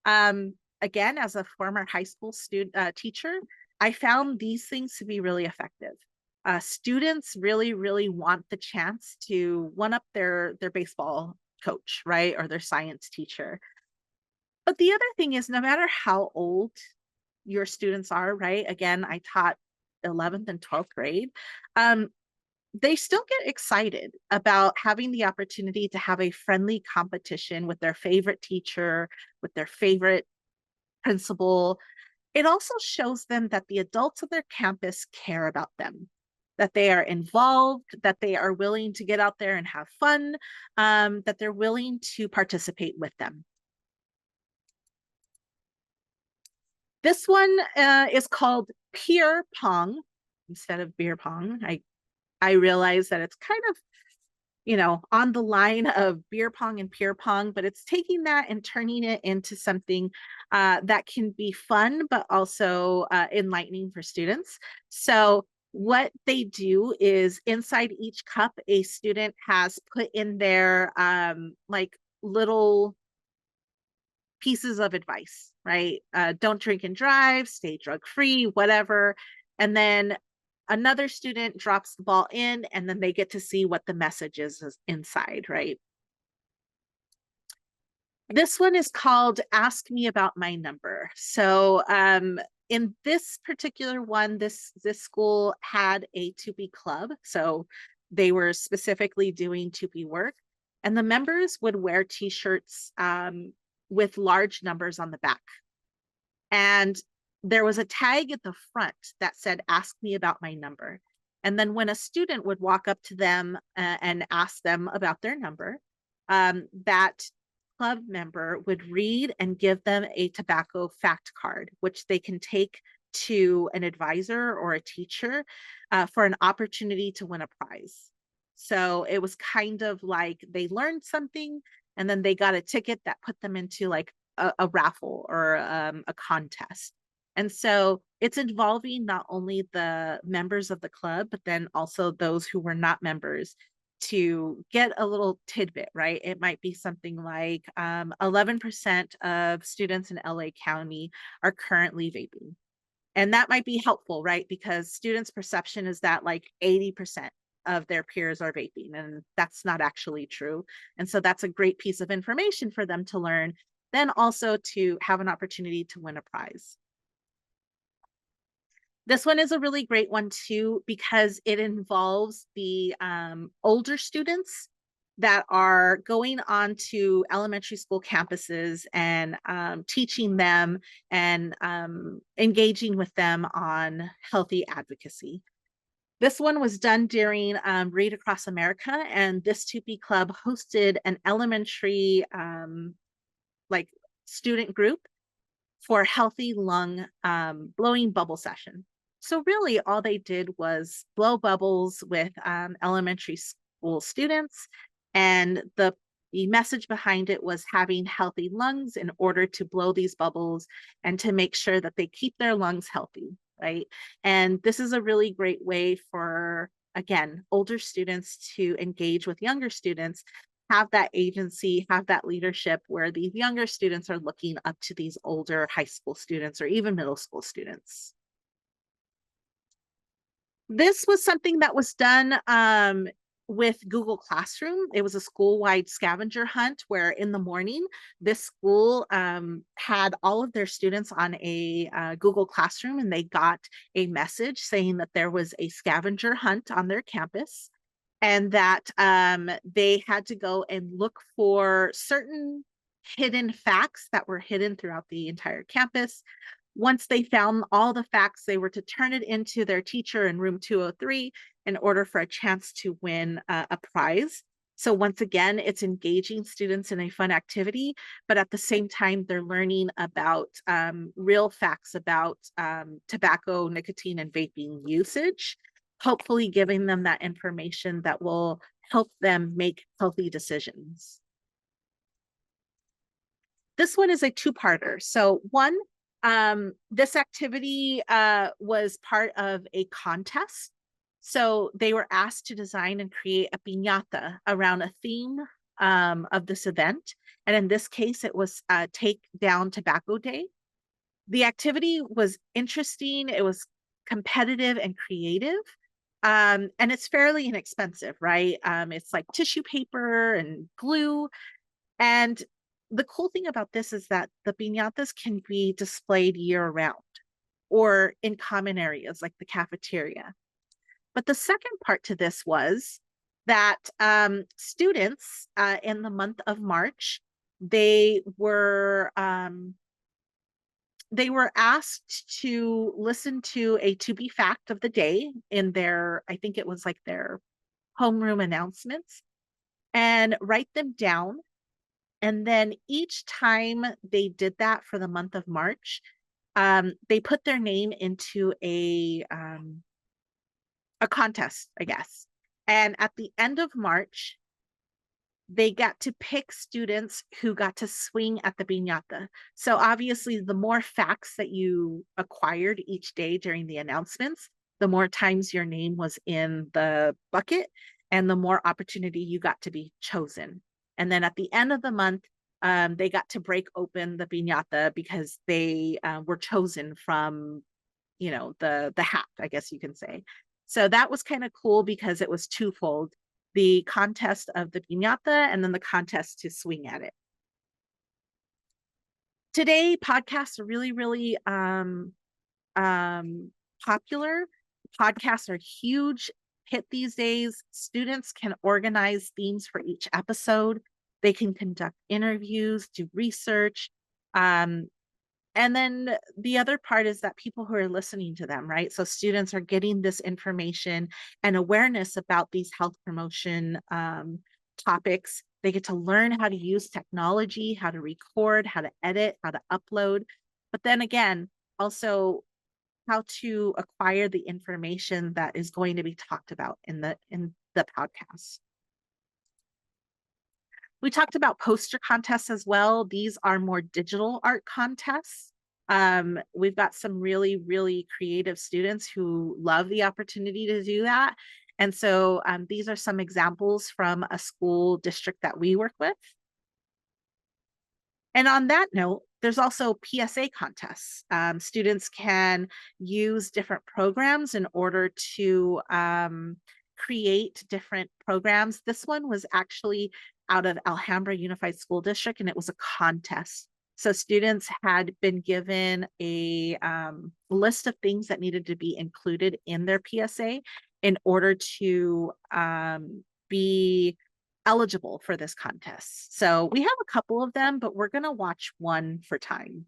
Again, as a former high school teacher, I found these things to be really effective. Students really, really want the chance to one-up their baseball coach, right? Or their science teacher. But the other thing is, no matter how old your students are, right? Again, I taught 11th and 12th grade. They still get excited about having the opportunity to have a friendly competition with their favorite teacher, with their favorite principal. It also shows them that the adults of their campus care about them. that they are involved, that they are willing to get out there and have fun, that they're willing to participate with them. This one is called Peer Pong instead of beer pong. I realize that it's kind of, you know, on the line of beer pong and peer pong, but it's taking that and turning it into something that can be fun, but also enlightening for students. So what they do is inside each cup, a student has put in their like little pieces of advice, right? Don't drink and drive, stay drug free, whatever. And then another student drops the ball in, and then they get to see what the message is inside, right? This one is called Ask Me About My Number. So in this particular one, this school had a 2P club. So they were specifically doing 2P work. And the members would wear t-shirts with large numbers on the back. And there was a tag at the front that said, ask me about my number. And then when a student would walk up to them and ask them about their number, that club member would read and give them a tobacco fact card, which they can take to an advisor or a teacher for an opportunity to win a prize. So it was kind of like they learned something and then they got a ticket that put them into like a raffle or a contest. And so it's involving not only the members of the club, but then also those who were not members to get a little tidbit, right? It might be something like 11% of students in LA County are currently vaping. And that might be helpful, right? Because students' perception is that like 80% of their peers are vaping, and that's not actually true. And so that's a great piece of information for them to learn, then also to have an opportunity to win a prize. This one is a really great one too, because it involves the older students that are going on to elementary school campuses and teaching them and engaging with them on healthy advocacy. This one was done during Read Across America, and this 2P Club hosted an elementary like student group for healthy lung blowing bubble session. So really all they did was blow bubbles with elementary school students, and the message behind it was having healthy lungs in order to blow these bubbles and to make sure that they keep their lungs healthy, right? And this is a really great way for, again, older students to engage with younger students, have that agency, have that leadership where these younger students are looking up to these older high school students or even middle school students. This was something that was done with Google Classroom. It was a school-wide scavenger hunt where in the morning, this school had all of their students on a Google Classroom, and they got a message saying that there was a scavenger hunt on their campus, and that they had to go and look for certain hidden facts that were hidden throughout the entire campus. Once they found all the facts, they were to turn it into their teacher in room 203 in order for a chance to win a prize. So once again, it's engaging students in a fun activity, but at the same time, they're learning about real facts about tobacco, nicotine, and vaping usage, hopefully giving them that information that will help them make healthy decisions. This one is a two-parter. So one, this activity was part of a contest. So they were asked to design and create a piñata around a theme of this event. And in this case, it was Take Down Tobacco Day. The activity was interesting. It was competitive and creative. And it's fairly inexpensive, right? It's like tissue paper and glue. And the cool thing about this is that the piñatas can be displayed year-round or in common areas like the cafeteria. But the second part to this was that students in the month of March, they were they were asked to listen to a to be fact of the day in their, I think it was like their homeroom announcements, and write them down. And then each time they did that for the month of March, they put their name into a contest, I guess. And at the end of March, they got to pick students who got to swing at the piñata. So obviously, the more facts that you acquired each day during the announcements, the more times your name was in the bucket and the more opportunity you got to be chosen. And then at the end of the month, they got to break open the piñata because they were chosen from, the hat, I guess you can say. So that was kind of cool because it was twofold: the contest of the piñata and then the contest to swing at it. Today, podcasts are really, really popular. Podcasts are a huge hit these days. Students can organize themes for each episode. They can conduct interviews, do research. And then the other part is that people who are listening to them, right? So students are getting this information and awareness about these health promotion topics. They get to learn how to use technology, how to record, how to edit, how to upload. But then again, also how to acquire the information that is going to be talked about in the podcast. We talked about poster contests as well. These are more digital art contests. We've got some really, really creative students who love the opportunity to do that. And so these are some examples from a school district that we work with. And on that note, there's also PSA contests. Students can use different programs in order to create different programs. This one was actually out of Alhambra Unified School District, and it was a contest. So students had been given a list of things that needed to be included in their PSA in order to be eligible for this contest. So we have a couple of them, but we're going to watch one for time.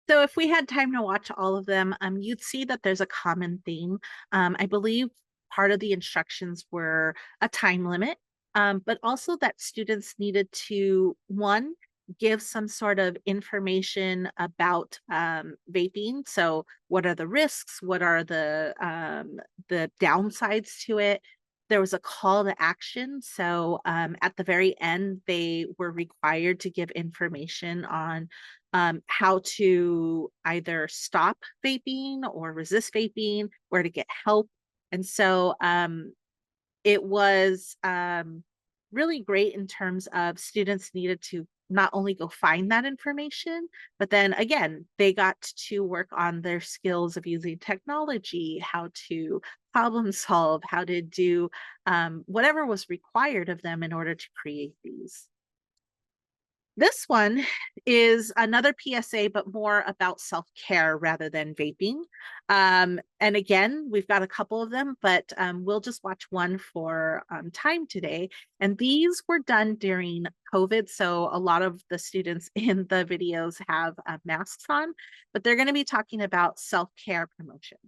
So if we had time to watch all of them, you'd see that there's a common theme. I believe part of the instructions were a time limit, but also that students needed to, one, give some sort of information about vaping. So what are the risks? What are the downsides to it? There was a call to action. So at the very end, they were required to give information on how to either stop vaping or resist vaping, where to get help. And so it was really great in terms of students needed to not only go find that information, but then again, they got to work on their skills of using technology, how to problem solve, how to do whatever was required of them in order to create these. This one is another PSA, but more about self-care rather than vaping. And again, we've got a couple of them, but we'll just watch one for time today. And these were done during COVID. So a lot of the students in the videos have masks on, but they're going to be talking about self-care promotion.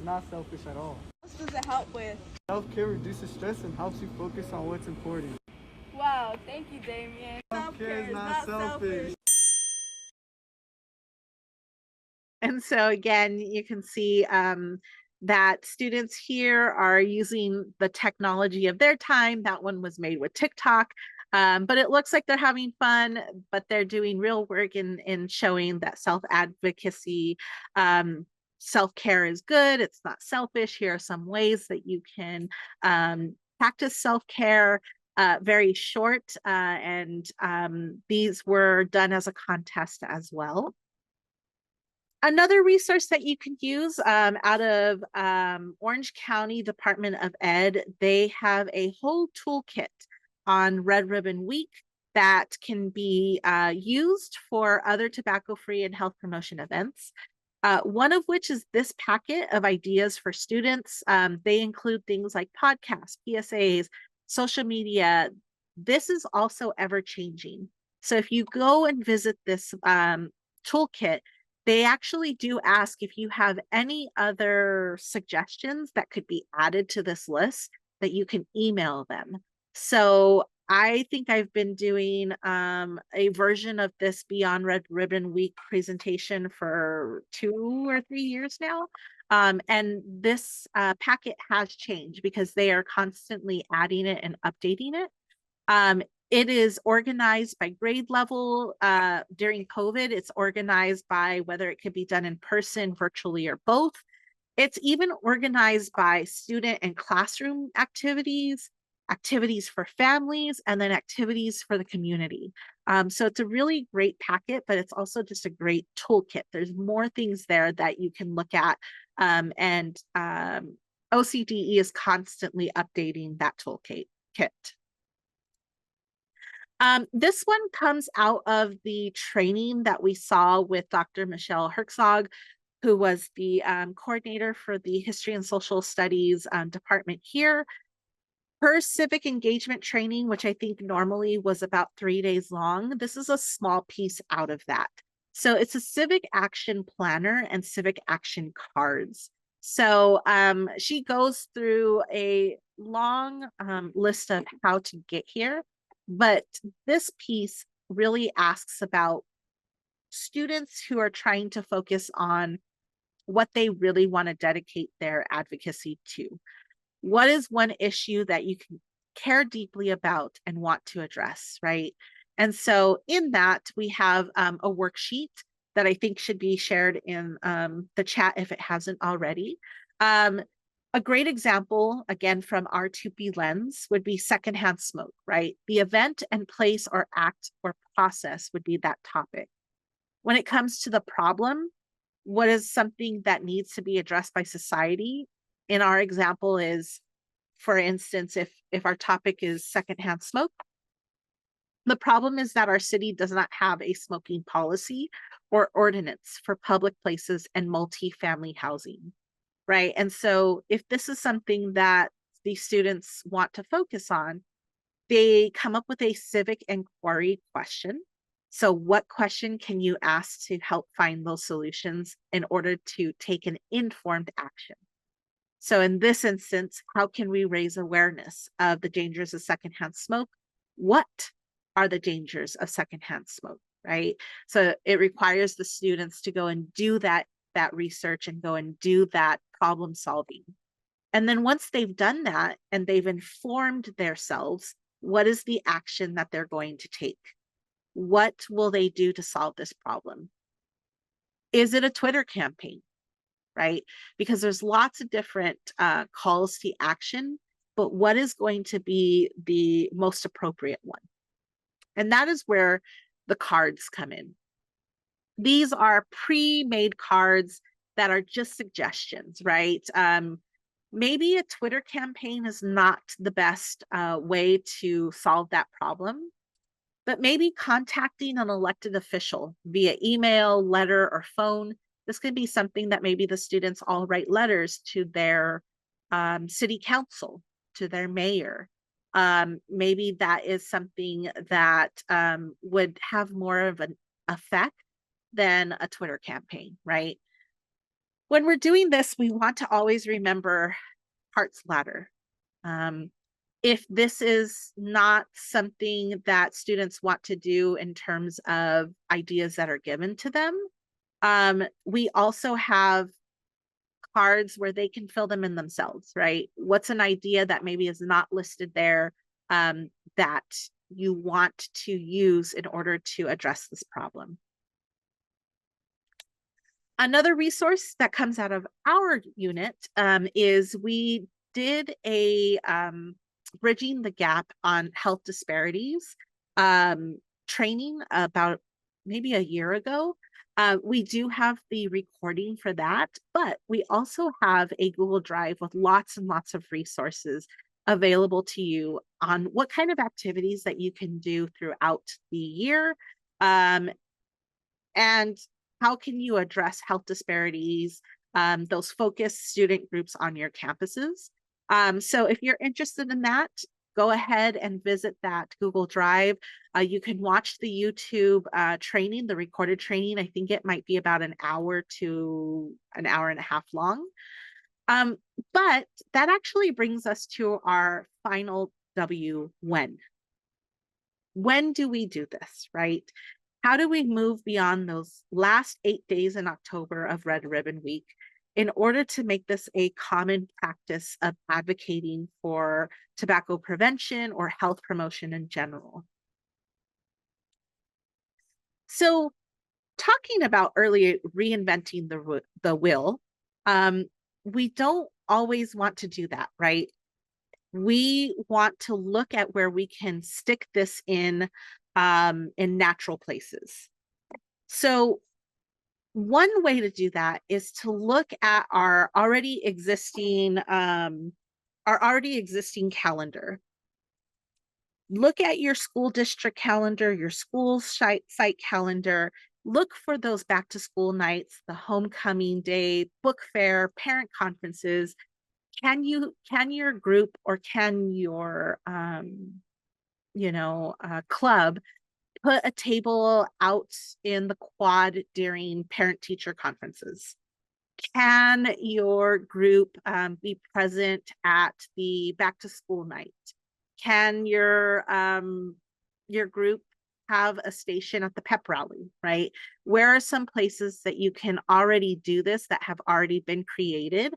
is not selfish at all. What else does it help with? Self-care reduces stress and helps you focus on what's important. Wow, thank you, Damien. Self-care is not selfish. And so again, you can see that students here are using the technology of their time. That one was made with TikTok, but it looks like they're having fun, but they're doing real work in showing that self-advocacy, self-care is good. It's not selfish. Here are some ways that you can practice self-care. Very short, and these were done as a contest as well. Another resource that you can use out of Orange County Department of Ed, they have a whole toolkit on Red Ribbon Week that can be used for other tobacco-free and health promotion events. One of which is this packet of ideas for students. They include things like podcasts, PSAs, social media. This is also ever-changing. So if you go and visit this toolkit, they actually do ask if you have any other suggestions that could be added to this list that you can email them. So I think I've been doing a version of this Beyond Red Ribbon Week presentation for 2 or 3 years now. And this packet has changed because they are constantly adding it and updating it. It is organized by grade level. During COVID, it's organized by whether it could be done in person, virtually, or both. It's even organized by student and classroom activities, activities for families, and then activities for the community. So it's a really great packet, but it's also just a great toolkit. There's more things there that you can look at. And OCDE is constantly updating that toolkit. This one comes out of the training that we saw with Dr. Michelle Herzog, who was the coordinator for the History and Social Studies department here. Her civic engagement training, which I think normally was about 3 days long, this is a small piece out of that. So it's a civic action planner and civic action cards. So she goes through a long list of how to get here. But this piece really asks about students who are trying to focus on what they really want to dedicate their advocacy to. What is one issue that you can care deeply about and want to address, right? And so in that, we have a worksheet that I think should be shared in the chat if it hasn't already. A great example, again, from our 2P lens would be secondhand smoke, right? The event and place or act or process would be that topic. When it comes to the problem, what is something that needs to be addressed by society? In our example is, for instance, if our topic is secondhand smoke, the problem is that our city does not have a smoking policy or ordinance for public places and multi-family housing. Right. And so if this is something that these students want to focus on, they come up with a civic inquiry question. So what question can you ask to help find those solutions in order to take an informed action? So in this instance, how can we raise awareness of the dangers of secondhand smoke? What are the dangers of secondhand smoke, right? So it requires the students to go and do that research and go and do that problem solving. And then once they've done that and they've informed themselves, what is the action that they're going to take? What will they do to solve this problem? Is it a Twitter campaign, right? Because there's lots of different calls to action, but what is going to be the most appropriate one? And that is where the cards come in. These are pre-made cards that are just suggestions, right? Maybe a Twitter campaign is not the best way to solve that problem, but maybe contacting an elected official via email, letter, or phone. This could be something that maybe the students all write letters to their city council, to their mayor. Maybe that is something that would have more of an effect than a Twitter campaign, right? When we're doing this, we want to always remember Hart's ladder. If this is not something that students want to do in terms of ideas that are given to them, we also have cards where they can fill them in themselves, right? What's an idea that maybe is not listed there that you want to use in order to address this problem? Another resource that comes out of our unit is we did a Bridging the Gap on Health Disparities training about maybe a year ago. We do have the recording for that, but we also have a Google Drive with lots and lots of resources available to you on what kind of activities that you can do throughout the year, and how can you address health disparities, those focused student groups on your campuses. So if you're interested in that, go ahead and visit that Google Drive. You can watch the YouTube training, the recorded training. I think it might be about an hour to an hour and a half long. But that actually brings us to our final W, when. When do we do this, right? How do we move beyond those last 8 days in October of Red Ribbon Week in order to make this a common practice of advocating for tobacco prevention or health promotion in general? So, talking about earlier reinventing the wheel, we don't always want to do that, right? We want to look at where we can stick this in natural places. So one way to do that is to look at our already existing calendar. Look at your school district calendar, your school site calendar. Look for those back to school nights, the homecoming day, book fair, parent conferences. Can your group or can your club put a table out in the quad during parent teacher conferences? Can your group be present at the back to school night? Can your group have a station at the pep rally, right? Where are some places that you can already do this that have already been created?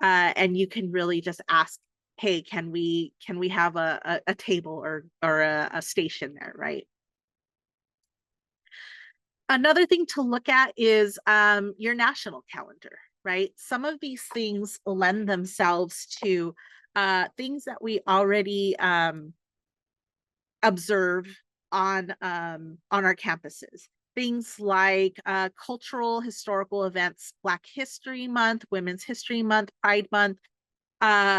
And you can really just ask, hey, can we have a table or a station there, right? Another thing to look at is your national calendar, right? Some of these things lend themselves to things that we already observe on our campuses. Things like cultural, historical events, Black History Month, Women's History Month, Pride Month,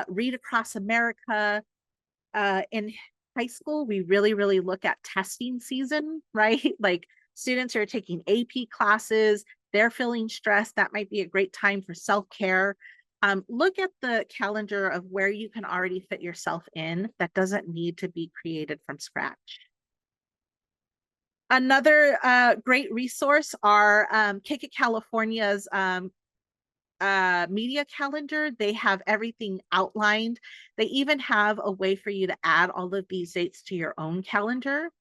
Read Across America. In high school, we really look at testing season, right? Like students who are taking AP classes, they're feeling stressed. That might be a great time for self-care. Look at the calendar of where you can already fit yourself in. That doesn't need to be created from scratch. Another great resource are KICKIT California's media calendar. They have everything outlined. They even have a way for you to add all of these dates to your own calendar.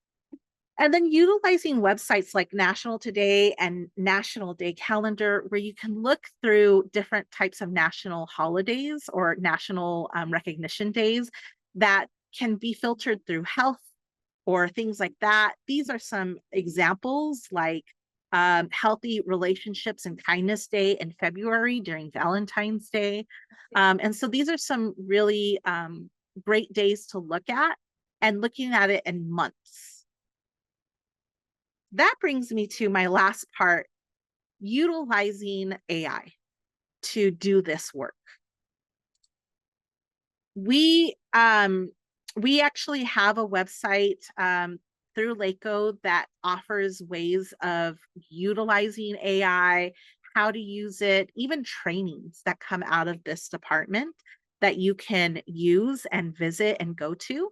And then utilizing websites like National Today and National Day Calendar, where you can look through different types of national holidays or national recognition days that can be filtered through health or things like that. These are some examples, like Healthy Relationships and Kindness Day in February during Valentine's Day. And so these are some really great days to look at, and looking at it in months. That brings me to my last part, utilizing AI to do this work. We actually have a website through LACO that offers ways of utilizing AI, how to use it, even trainings that come out of this department that you can use and visit and go to.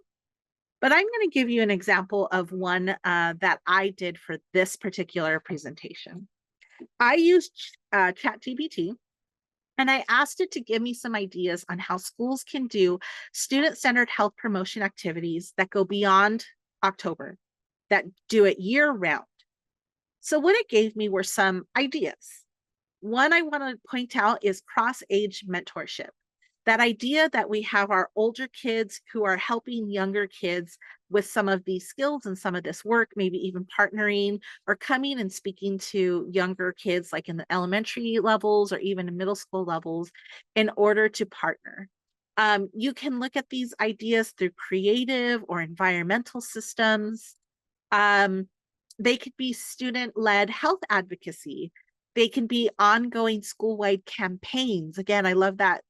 But I'm going to give you an example of one that I did for this particular presentation. I used ChatGPT And I asked it to give me some ideas on how schools can do student-centered health promotion activities that go beyond October, that do it year round. So what it gave me were some ideas. One I want to point out is cross-age mentorship. That idea that we have our older kids who are helping younger kids with some of these skills and some of this work, maybe even partnering or coming and speaking to younger kids, like in the elementary levels or even in middle school levels, in order to partner. You can look at these ideas through creative or environmental systems. They could be student-led health advocacy. They can be ongoing school-wide campaigns. Again, I love that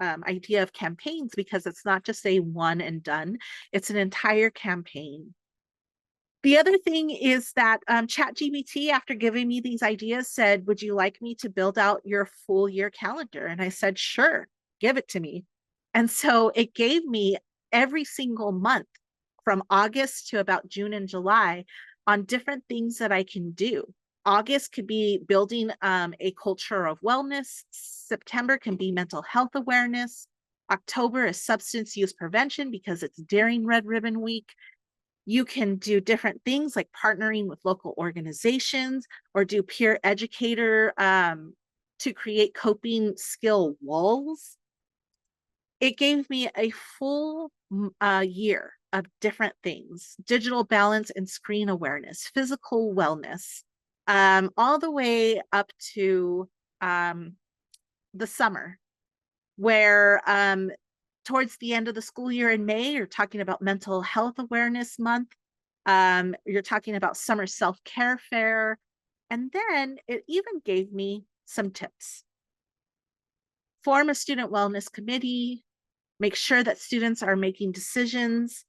idea of campaigns because it's not just a one and done, it's an entire campaign. The other thing is that ChatGPT, after giving me these ideas, said, would you like me to build out your full year calendar? And I said, sure, give it to me. And so it gave me every single month from August to about June and July on different things that I can do. August could be building a culture of wellness. September can be mental health awareness. October is substance use prevention because it's during Red Ribbon Week. You can do different things like partnering with local organizations or do peer educator to create coping skill walls. It gave me a full year of different things: digital balance and screen awareness, physical wellness, all the way up to the summer, where towards the end of the school year in May, you're talking about Mental Health Awareness Month. You're talking about Summer Self-Care Fair. And then it even gave me some tips. Form a student wellness committee, make sure that students are making decisions,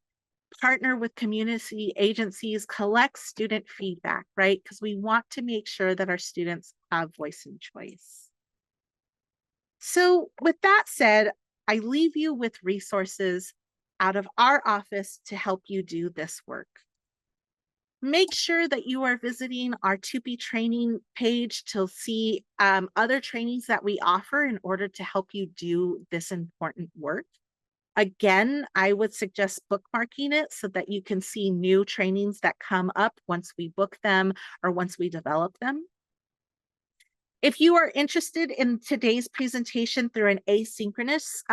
partner with community agencies, collect student feedback, right? Because we want to make sure that our students have voice and choice. So with that said, I leave you with resources out of our office to help you do this work. Make sure that you are visiting our TUPE training page to see other trainings that we offer in order to help you do this important work. Again, I would suggest bookmarking it so that you can see new trainings that come up once we book them or once we develop them. If you are interested in today's presentation through an asynchronous,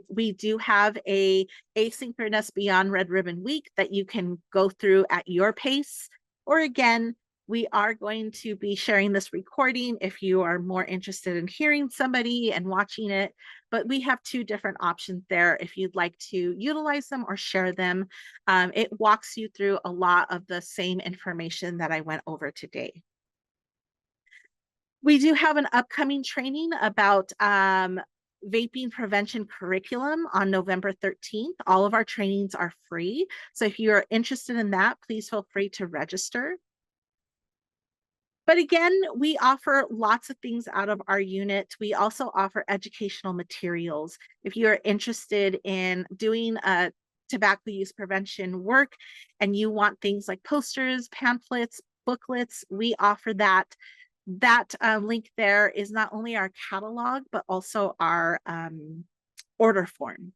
we do have a asynchronous Beyond Red Ribbon Week that you can go through at your pace. Or again, we are going to be sharing this recording if you are more interested in hearing somebody and watching it. But we have two different options there if you'd like to utilize them or share them. It walks you through a lot of the same information that I went over today. We do have an upcoming training about vaping prevention curriculum on November 13th. All of our trainings are free. So if you're interested in that, please feel free to register. But again, we offer lots of things out of our unit. We also offer educational materials. If you're interested in doing tobacco use prevention work and you want things like posters, pamphlets, booklets, we offer that. That link there is not only our catalog, but also our order form.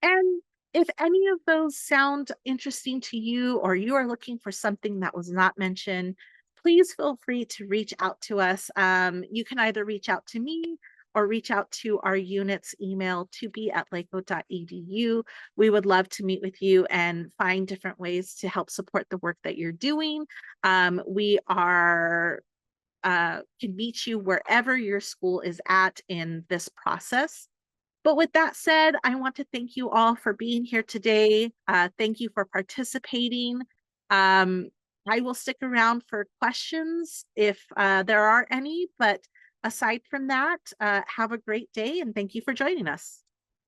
And if any of those sound interesting to you, or you are looking for something that was not mentioned, please feel free to reach out to us. You can either reach out to me or reach out to our unit's email, tupe@lakewood.edu. We would love to meet with you and find different ways to help support the work that you're doing. We are can meet you wherever your school is at in this process. But with that said, I want to thank you all for being here today. Thank you for participating. I will stick around for questions if there are any, but aside from that, have a great day and thank you for joining us.